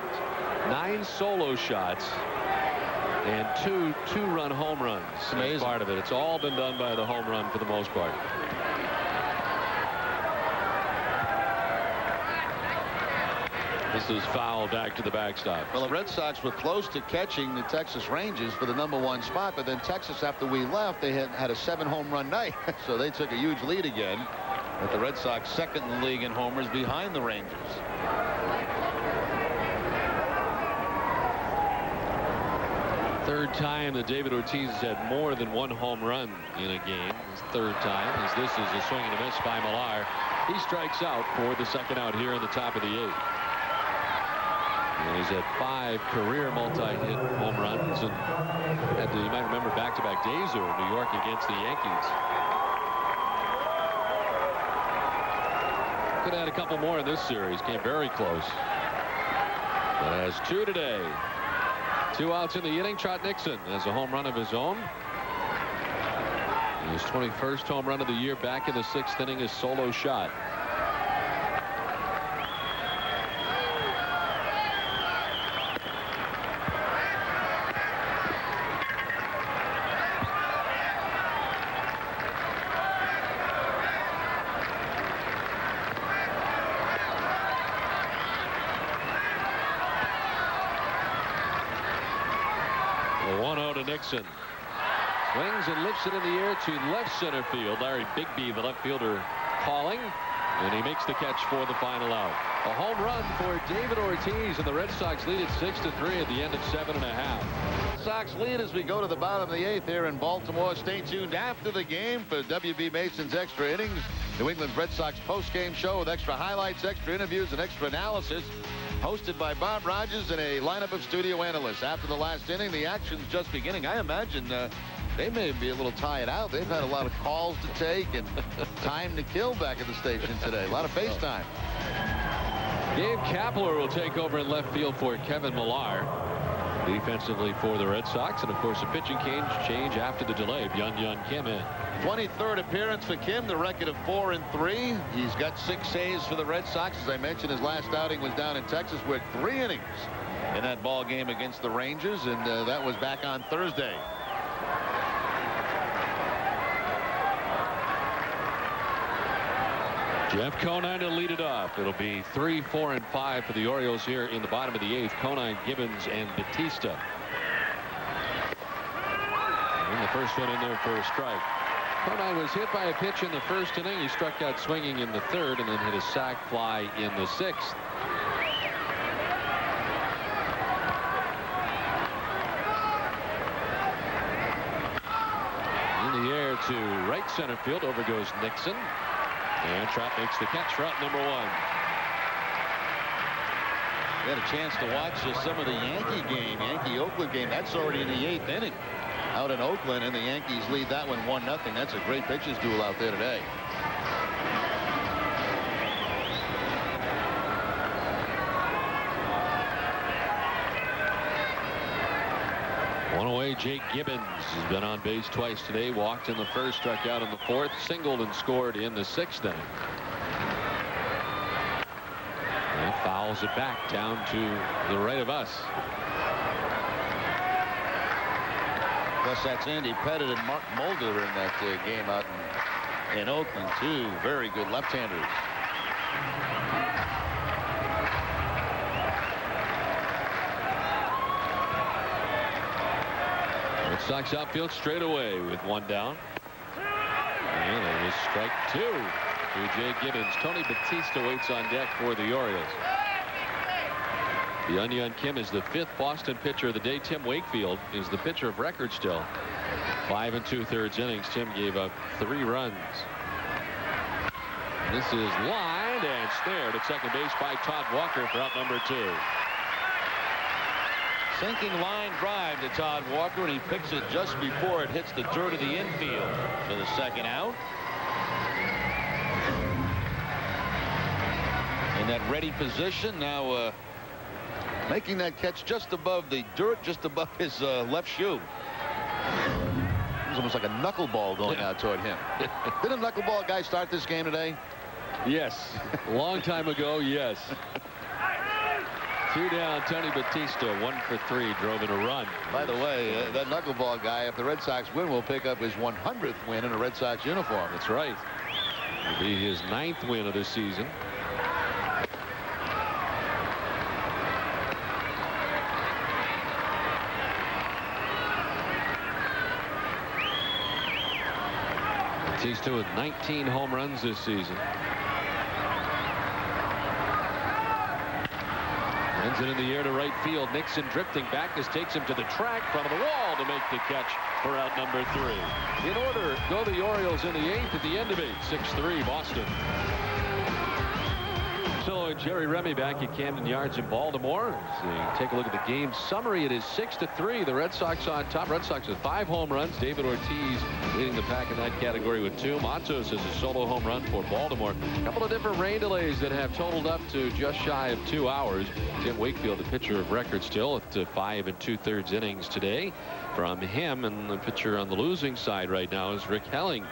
9 solo shots and 2 two-run home runs. Amazing. Part of it. It's all been done by the home run for the most part. This is foul back to the backstop. Well, the Red Sox were close to catching the Texas Rangers for the #1 spot, but then Texas, after we left, they had a 7 home run night. So they took a huge lead again. But the Red Sox second in the league in homers behind the Rangers. Third time that David Ortiz has had more than 1 home run in a game. His third time, as this is a swing and a miss by Millar. He strikes out for the second out here in the top of the 8th. And he's had 5 career multi-hit home runs, and you might remember back-to-back days there in New York against the Yankees. Could have had a couple more in this series. Came very close. But has 2 today. 2 outs in the inning. Trot Nixon has a home run of his own. His 21st home run of the year back in the 6th inning, his solo shot. Nixon swings and lifts it in the air to left center field. Larry Bigby, the left fielder, calling, and he makes the catch for the final out. A home run for David Ortiz, and the Red Sox lead at 6-3 at the end of 7.5. Sox lead as we go to the bottom of the 8th here in Baltimore. Stay tuned after the game for W.B. Mason's Extra Innings, New England's Red Sox post-game show with extra highlights, extra interviews, and extra analysis. Hosted by Bob Rogers and a lineup of studio analysts. After the last inning, the action's just beginning. I imagine they may be a little tired out. They've had a lot of calls to take and time to kill back at the station today. A lot of FaceTime. Gabe Kapler will take over in left field for Kevin Millar. Defensively for the Red Sox, and of course a pitching change after the delay. Byung-Hyun Kim in. 23rd appearance for Kim, the record of 4-3. He's got 6 saves for the Red Sox. As I mentioned, his last outing was down in Texas with 3 innings in that ball game against the Rangers, and that was back on Thursday. Jeff Conine to lead it off. It'll be 3, 4, and 5 for the Orioles here in the bottom of the 8th. Conine, Gibbons, and Batista. And the first one in there for a strike. Conine was hit by a pitch in the 1st inning. He struck out swinging in the 3rd and then hit a sac fly in the 6th. In the air to right center field. Over goes Nixon. And Trout makes the catch for out number 1. We had a chance to watch some of the Yankee-Oakland game. That's already in the 8th inning out in Oakland, and the Yankees lead that one 1-0. That's a great pitcher's duel out there today. One away, Jake Gibbons has been on base twice today. Walked in the 1st, struck out in the 4th, singled and scored in the 6th inning. And fouls it back down to the right of us. Plus, that's Andy Pettit and Mark Mulder in that game out in in Oakland. Two very good left-handers. Red Sox outfield straight away with one down. And it was strike two to Jay Gibbons. Tony Batista waits on deck for the Orioles. The Onion Kim is the 5th Boston pitcher of the day. Tim Wakefield is the pitcher of record still. 5 2/3 innings. Tim gave up 3 runs. This is lined and snared at second base by Todd Walker for out number 2. Sinking line drive to Todd Walker, and he picks it just before it hits the dirt of the infield for the second out. In that ready position now, making that catch just above the dirt, just above his left shoe. It's almost like a knuckleball going out toward him. Did a knuckleball guy start this game today? Yes, a long time ago, yes. 2 down, Tony Batista, 1 for 3, drove in a run. By the way, that knuckleball guy, if the Red Sox win, will pick up his 100th win in a Red Sox uniform. That's right. It'll be his 9th win of the season. Batista with 19 home runs this season. Sends it in the air to right field. Nixon drifting back. This takes him to the track, front of the wall to make the catch for out number 3. In order, go the Orioles in the 8th at the end of 8. 6-3 Boston. So Jerry Remy back at Camden Yards in Baltimore. So take a look at the game summary. It is 6-3. The Red Sox on top. Red Sox with 5 home runs. David Ortiz leading the pack in that category with 2. Matos has a solo home run for Baltimore. A couple of different rain delays that have totaled up to just shy of 2 hours. Tim Wakefield, the pitcher of record still at 5 2/3 innings today from him. And the pitcher on the losing side right now is Rick Helling,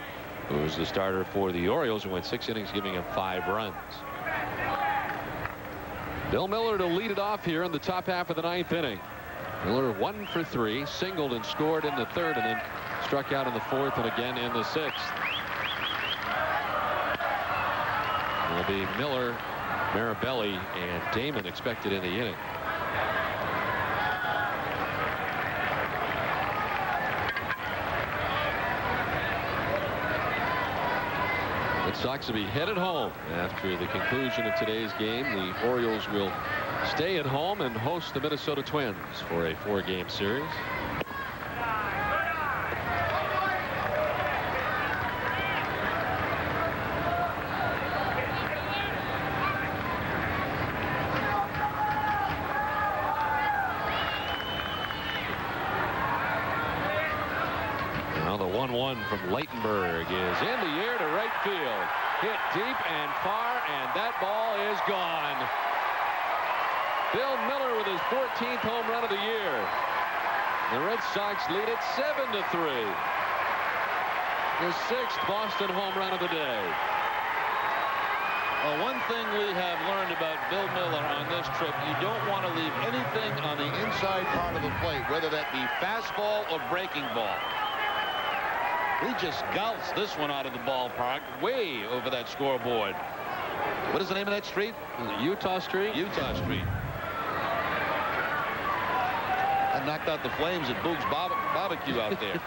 who is the starter for the Orioles and went 6 innings, giving up 5 runs. Bill Miller to lead it off here in the top half of the 9th inning. Miller 1 for 3, singled and scored in the 3rd, and then struck out in the 4th and again in the 6th. It'll be Miller, Marabelli, and Damon expected in the inning. Red Sox will be headed home after the conclusion of today's game. The Orioles will stay at home and host the Minnesota Twins for a 4-game series. Now the 1-1 from Leitenberg is in the air to right field. Hit deep and far, and that ball is gone. Bill Miller with his 14th home run of the year. The Red Sox lead it 7-3. The 6th Boston home run of the day. Well, one thing we have learned about Bill Miller on this trip, you don't want to leave anything on the inside part of the plate, whether that be fastball or breaking ball. He just gouts this one out of the ballpark, way over that scoreboard. What is the name of that street? Utah Street? Utah Street. That knocked out the flames at Boog's Barbecue out there.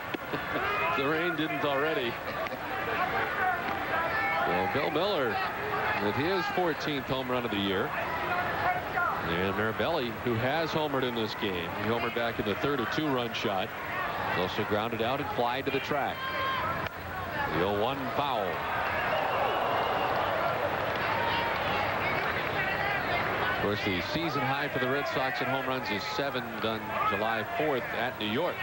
The rain didn't already. Well, Bill Miller with his 14th home run of the year. And Marabelli, who has homered in this game. He homered back in the 3rd, a 2-run shot. He also grounded out and flied to the track. The 0-1 foul. Of course, the season high for the Red Sox in home runs is 7, done July 4th at New York.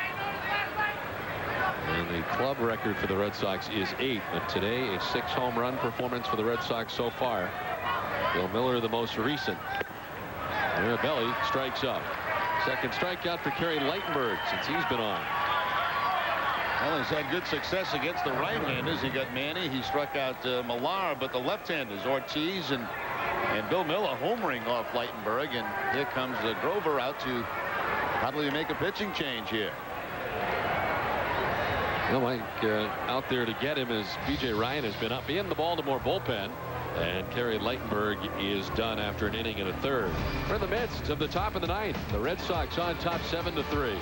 And the club record for the Red Sox is 8. But today, a 6 home run performance for the Red Sox so far. Bill Miller, the most recent. Marabelli strikes out. Second strikeout for Kerry Leitenberg since he's been on. Well, he's had good success against the right-handers. He got Manny. He struck out Millar, but the left-handers, Ortiz and Bill Miller homering off Leitenberg. And here comes Grover out to probably make a pitching change here. Well, Mike, out there to get him as B.J. Ryan has been up in the Baltimore bullpen. And Kerry Leitenberg is done after an inning and a third. We're in the midst of the top of the ninth. The Red Sox on top 7-3.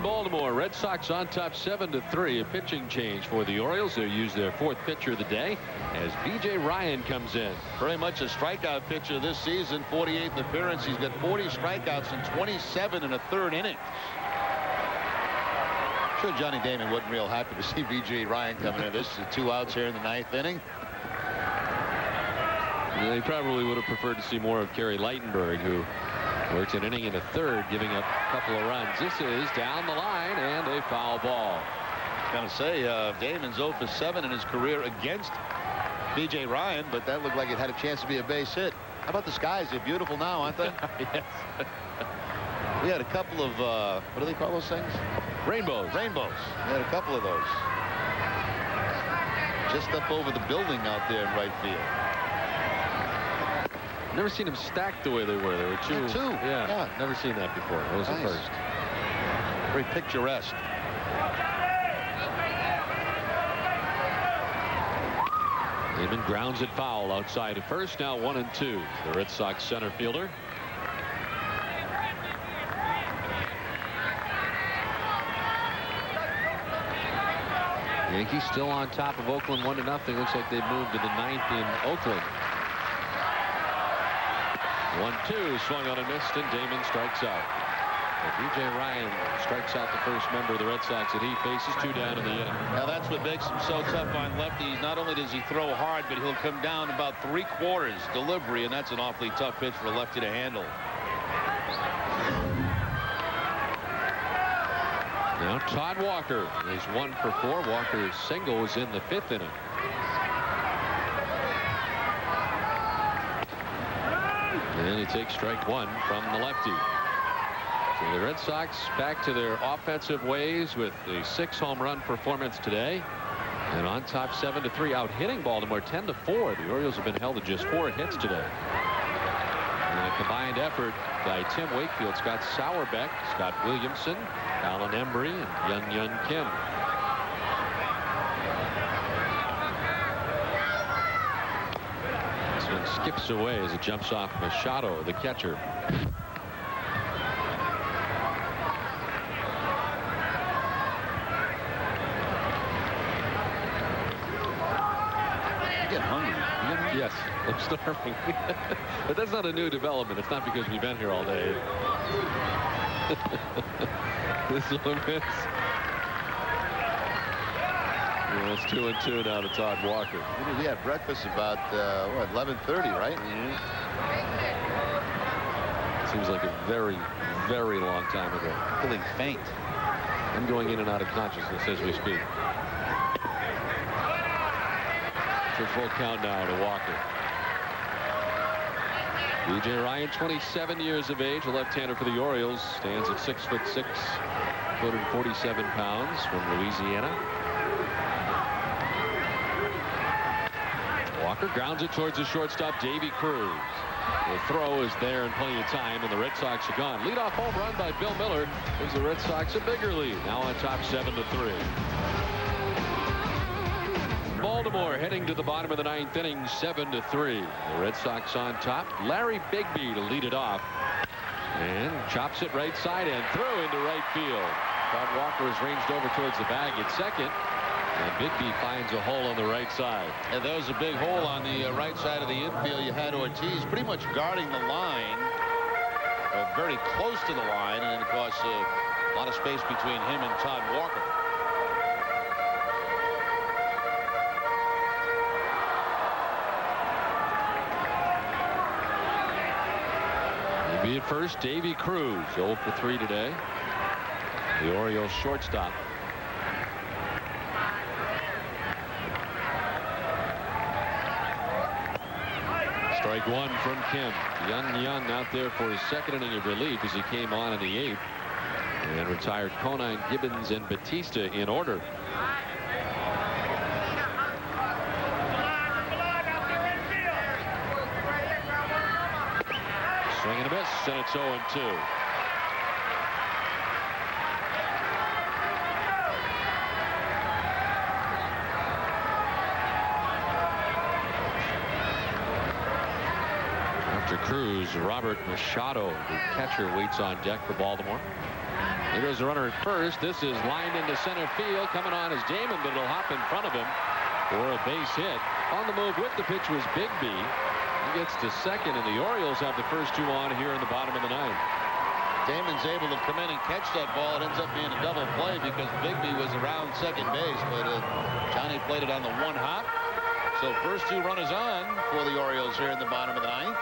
Baltimore Red Sox on top 7-3. A pitching change for the Orioles. They'll use their fourth pitcher of the day as B.J. Ryan comes in. Very much a strikeout pitcher this season. 48th appearance. He's got 40 strikeouts in 27 and a third innings. Sure, Johnny Damon wasn't real happy to see B.J. Ryan coming in. This is 2 outs here in the ninth inning. They probably would have preferred to see more of Kerry Leitenberg, who works an inning and a third, giving up a couple of runs. This is down the line and a foul ball. I was going to say Damon's 0 for 7 in his career against B.J. Ryan, but that looked like it had a chance to be a base hit. How about the skies? They're beautiful now, aren't they? Yes. We had a couple of what do they call those things? Rainbows. Rainbows. We had a couple of those. Just up over the building out there in right field. Never seen them stacked the way they were. There were two. Yeah, two. Yeah. Never seen that before. That was nice. the first. Very picturesque. Damon grounds it foul outside at first. Now 1-2. The Red Sox center fielder. Yankees still on top of Oakland 1-0. Looks like they've moved to the ninth in Oakland. 1-2 swung on and missed, and Damon strikes out. B.J. Ryan strikes out the first member of the Red Sox that he faces. 2 down in the inning. Now that's what makes him so tough on lefties. Not only does he throw hard, but he'll come down about 3/4 delivery, and that's an awfully tough pitch for a lefty to handle. Now Todd Walker is 1 for 4. Walker's single was in the 5th inning. And he takes strike 1 from the lefty. So the Red Sox back to their offensive ways with a 6 home run performance today. And on top 7-3, out hitting Baltimore 10-4. The Orioles have been held to just 4 hits today. And a combined effort by Tim Wakefield, Scott Sauerbeck, Scott Williamson, Alan Embry, and Yun Kim. This one skips away as it jumps off Machado, the catcher. Yes, I'm starving. But that's not a new development. It's not because we've been here all day. This limits. Yeah, it's 2-2 now to Todd Walker. We had breakfast about what, 11:30, right? Mm-hmm. Seems like a very, very long time ago. Feeling faint. I'm going in and out of consciousness as we speak. It's a full count now to Walker. B.J. Ryan, 27 years of age, a left-hander for the Orioles, stands at 6'6", 247 pounds, from Louisiana. Walker grounds it towards the shortstop, Davy Cruz. The throw is there in plenty of time, and the Red Sox are gone. Leadoff home run by Bill Miller gives the Red Sox a bigger lead, now on top 7-3. Baltimore heading to the bottom of the ninth inning, 7-3. The Red Sox on top. Larry Bigby to lead it off. And chops it right side and throw into right field. Todd Walker is ranged over towards the bag at second. And Bigby finds a hole on the right side. And there was a big hole on the right side of the infield. You had Ortiz pretty much guarding the line, very close to the line, and then, of course, a lot of space between him and Todd Walker. Be at first, Davy Cruz, 0 for 3 today. The Orioles shortstop. Strike 1 from Kim. Yun out there for his second inning of relief as he came on in the 8th. And retired Conine, Gibbons, and Batista in order. Swing and a miss, and it's 0-2. After Cruz, Robert Machado, the catcher, waits on deck for Baltimore. There goes the runner at first. This is lined into center field. Coming on is Damon, but it'll hop in front of him for a base hit. On the move with the pitch was Bigby. He gets to second, and the Orioles have the first two on here in the bottom of the ninth. Damon's able to come in and catch that ball. It ends up being a double play because Bigby was around second base, but Johnny played it on the one hop. So first two runners on for the Orioles here in the bottom of the ninth.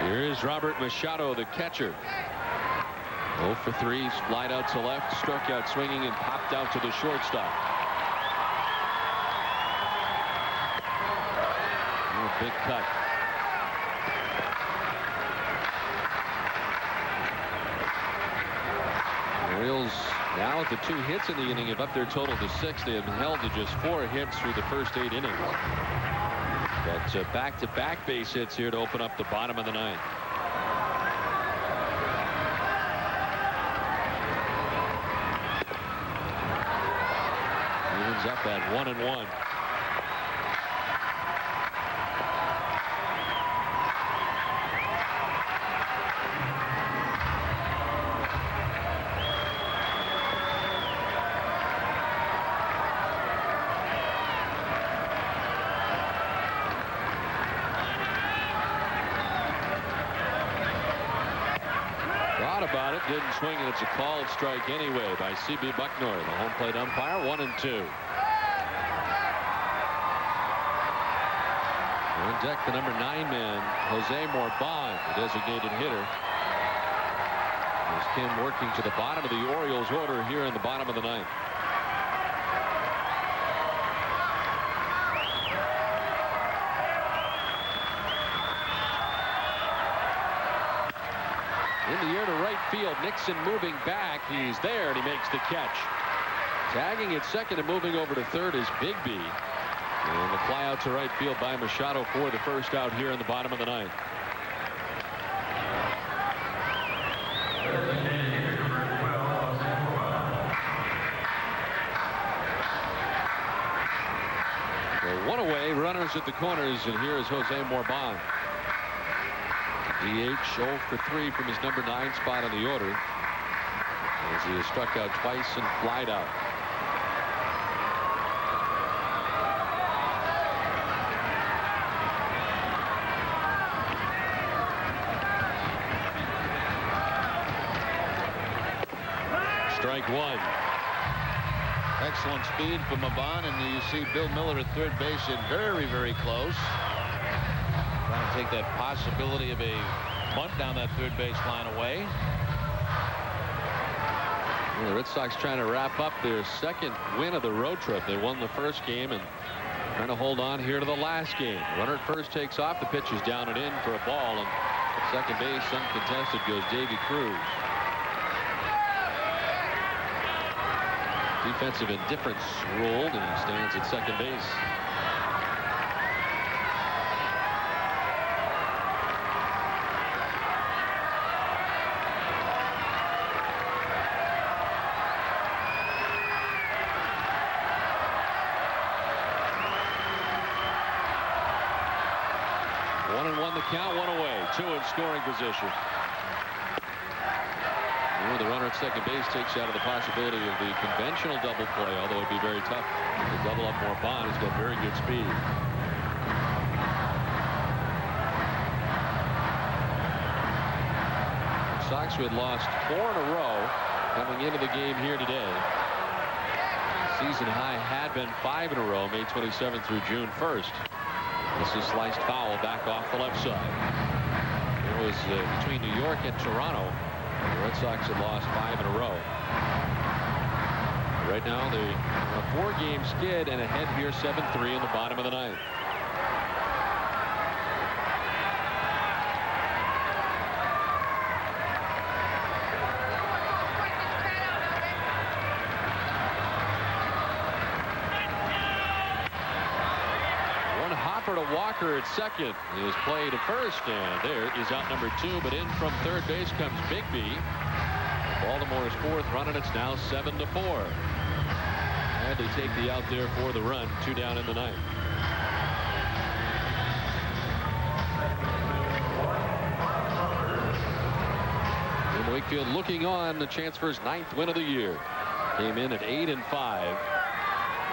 Here is Robert Machado, the catcher. 0 for 3, flied out to left, struck out swinging, and popped out to the shortstop. Big cut. The Orioles now with the 2 hits in the inning have up their total to 6. They have been held to just 4 hits through the first 8 innings. But back-to-back base hits here to open up the bottom of the ninth. Evens up at 1-1. About it, didn't swing, and it's a called strike anyway by C.B. Bucknor, the home plate umpire. 1-2. On deck, the number 9 man, Jose Morban, the designated hitter. There's Kim working to the bottom of the Orioles order here in the bottom of the ninth. In the air to right field. Nixon moving back. He's there, and he makes the catch. Tagging at second and moving over to third is Bigby. And the fly out to right field by Machado for the first out here in the bottom of the ninth. So 1 away, runners at the corners, and here is Jose Morban. DH 0 for 3 from his number 9 spot on the order, as he has struck out twice and flied out. Strike 1. Excellent speed from Morban, and you see Bill Miller at third base in very, very close. Trying to take that possibility of a bunt down that third base line away. Well, the Red Sox trying to wrap up their second win of the road trip. They won the first game and trying to hold on here to the last game. Runner at first takes off. The pitch is down and in for a ball, and at second base uncontested goes Davy Cruz. Defensive indifference ruled, and he stands at second base. Count, 1 away, 2 in scoring position. The runner at second base takes out of the possibility of the conventional double play, although it'd be very tough to double up Morban. He's got very good speed. The Sox, who had lost 4 in a row coming into the game here today. The season high had been 5 in a row, May 27th through June 1st. This is sliced foul back off the left side. It was between New York and Toronto. The Red Sox had lost 5 in a row. Right now they're on a 4-game skid and ahead here 7-3 in the bottom of the ninth. To Walker at second. His play to first, and there is out number 2, but in from third base comes Bigby. Baltimore's 4th run, and it's now 7-4. Bradley take the out there for the run. 2 down in the ninth. And Wakefield looking on, the chance for his 9th win of the year. Came in at 8-5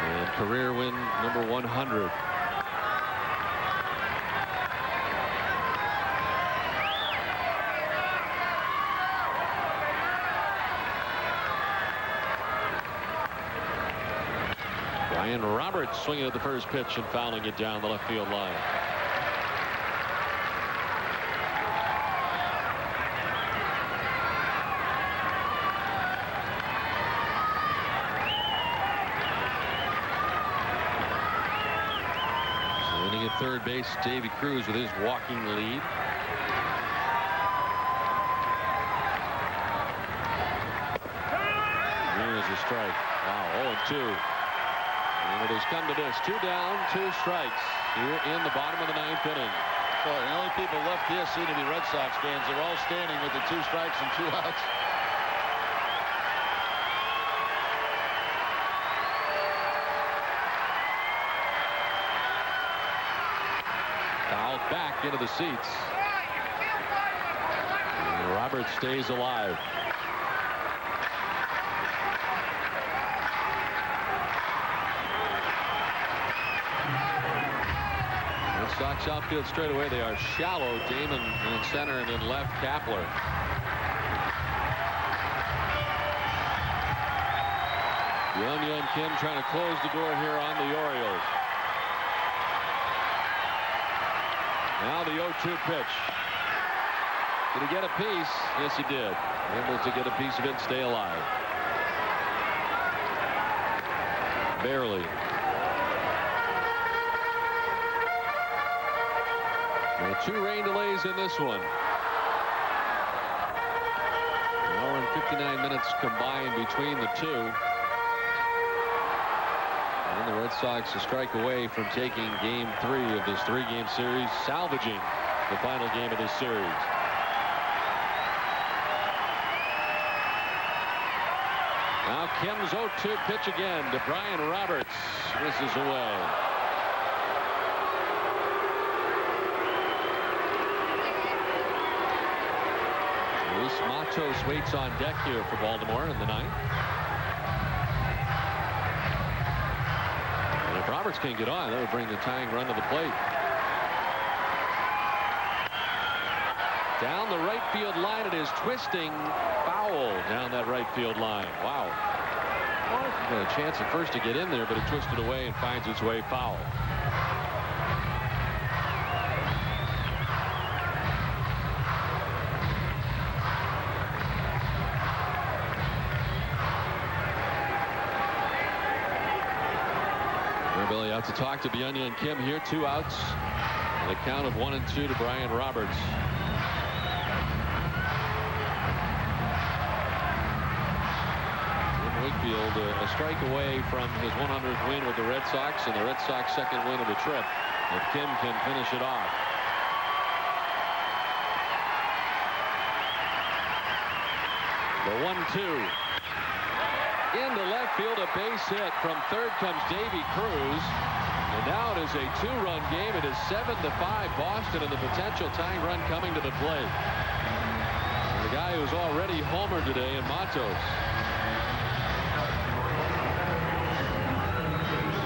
and career win number 100. Brian Roberts swinging at the first pitch and fouling it down the left field line. Standing at third base, Davy Cruz with his walking lead. Here's a strike. Wow, 0-2. And it has come to this. 2 down, 2 strikes here in the bottom of the 9th inning. Well, the only people left here seem to be Red Sox fans. They're all standing with the 2 strikes and 2 outs. Fouled back into the seats. And Roberts stays alive. Sox outfield straight away. They are shallow. Damon in center and in left Kapler. Young Kim trying to close the door here on the Orioles. Now the 0-2 pitch. Did he get a piece? Yes, he did. Able to get a piece of it and stay alive. Barely. 2 rain delays in this one. 1 hour and 59 minutes combined between the 2. And the Red Sox a strike away from taking game 3 of this 3-game series, salvaging the final game of this series. Now Kim's 0-2 pitch again to Brian Roberts. Misses away. Luis Matos waits on deck here for Baltimore in the 9th. And if Roberts can get on, that would bring the tying run to the plate. Down the right field line, it is twisting foul down that right field line. Wow. Got a chance at first to get in there, but it twisted away and finds its way foul. Billy out to talk to Byung-Hyun Kim here. 2 outs. And a count of 1-2 to Brian Roberts. Wakefield a strike away from his 100th win with the Red Sox and the Red Sox 2nd win of the trip. If Kim can finish it off. The 1-2. Into left field, a base hit. From third comes Davy Cruz. And now it is a 2-run game. It is 7-5 Boston, and the potential tying run coming to the plate. And the guy who's already homered today in Matos.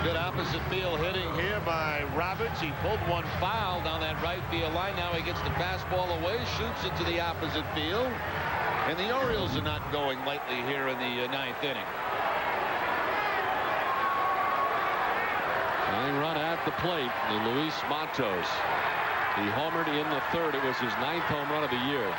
Good opposite field hitting here by Roberts. He pulled one foul down that right field line. Now he gets the fastball away, shoots it to the opposite field. And the Orioles are not going lightly here in the 9th inning. Tying run at the plate in Luis Matos. He homered in the 3rd. It was his 9th home run of the year.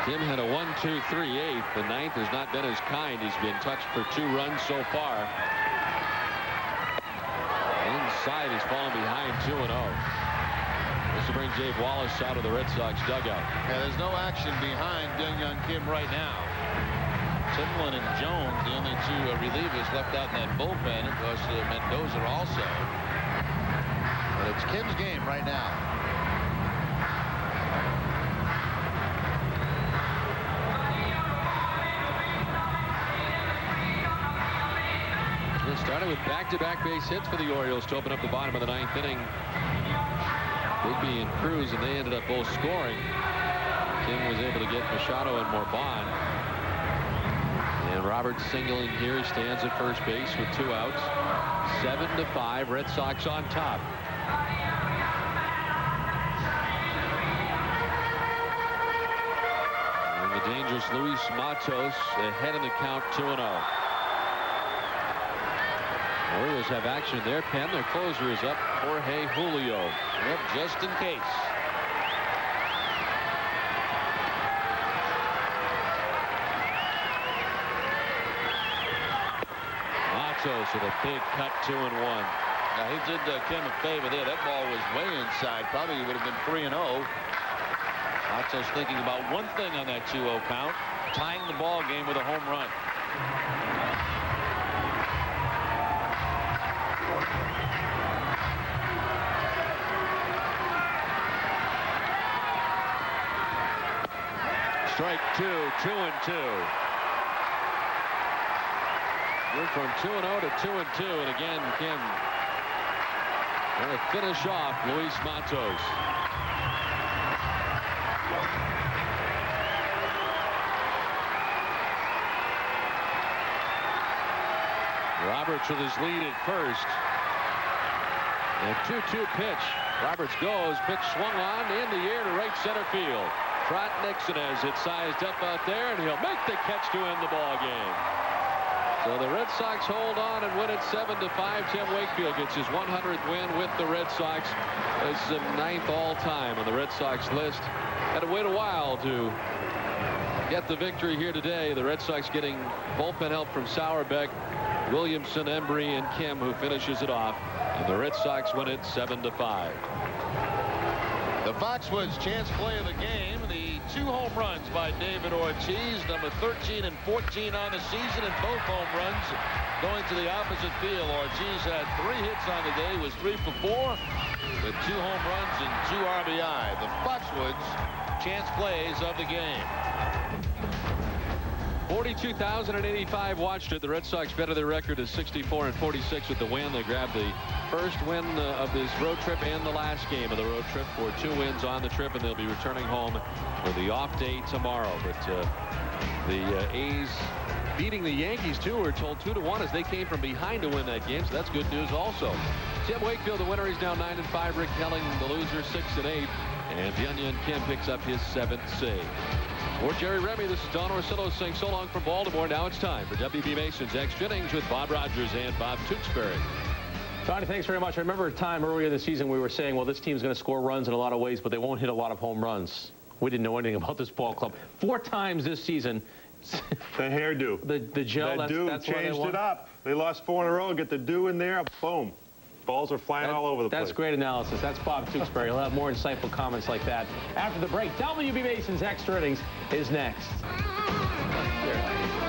Kim had a 1-2-3-8. The 9th has not been as kind. He's been touched for 2 runs so far. Inside, he's fallen behind 2-0. This will bring Dave Wallace out of the Red Sox dugout. Yeah, there's no action behind Byung-Hyun Kim right now. Timlin and Jones, the only two relievers left out in that bullpen. Of course, Mendoza also. But it's Kim's game right now. It started with back-to-back base hits for the Orioles to open up the bottom of the 9th inning. Bigby and Cruz, and they ended up both scoring. Kim was able to get Machado and Morban. And Roberts singling here. He stands at first base with 2 outs. 7-5. Red Sox on top. And the dangerous Luis Matos ahead in the count 2-0. Orioles have action in their pen. Their closer is up, Jorge Julio. Yep, just in case. Matos with a big cut, 2-1. Now, he did Kim a favor there. That ball was way inside. Probably would have been 3-0. Matos thinking about one thing on that 2-0 count, tying the ball game with a home run. Strike 2, 2-2. We're from 2-0 to 2-2, and again, Kim going to finish off Luis Matos. Roberts with his lead at first. And 2-2 pitch. Roberts goes, pitch swung on in the air to right center field. Trot Nixon has it sized up out there, and he'll make the catch to end the ball game. So the Red Sox hold on and win it 7-5. Tim Wakefield gets his 100th win with the Red Sox. It's the 9th all-time on the Red Sox list. Had to wait a while to get the victory here today. The Red Sox getting bullpen help from Sauerbeck, Williamson, Embry, and Kim, who finishes it off. And the Red Sox win it 7-5. The Foxwoods chance play of the game. The 2 home runs by David Ortiz, number 13 and 14 on the season, and both home runs going to the opposite field. Ortiz had 3 hits on the day, was 3 for 4, with 2 home runs and 2 RBI. The Foxwoods chance plays of the game. 42,085 watched it. The Red Sox better their record is 64-46 with the win. They grabbed the first win of this road trip and the last game of the road trip for 2 wins on the trip, and they'll be returning home for the off day tomorrow. But the A's beating the Yankees, too, we're told 2-1 as they came from behind to win that game, so that's good news also. Tim Wakefield, the winner, he's now 9-5. Rick Helling, the loser, 6-8. And Byung-Hyun Kim picks up his 7th save. For Jerry Remy, this is Don Orsillo saying so long from Baltimore. Now it's time for W.B. Mason's Extra Innings with Bob Rogers and Bob Tewksbury. Tony, thanks very much. I remember a time earlier this season we were saying, well, this team's going to score runs in a lot of ways, but they won't hit a lot of home runs. We didn't know anything about this ball club. 4 times this season. The hairdo. The gel, that's changed it up. They lost 4 in a row. Get the dew in there. Boom. Balls are flying all over the place. That's great analysis. That's Bob Tewksbury. He'll have more insightful comments like that after the break. W.B. Mason's Extra Innings is next. Here.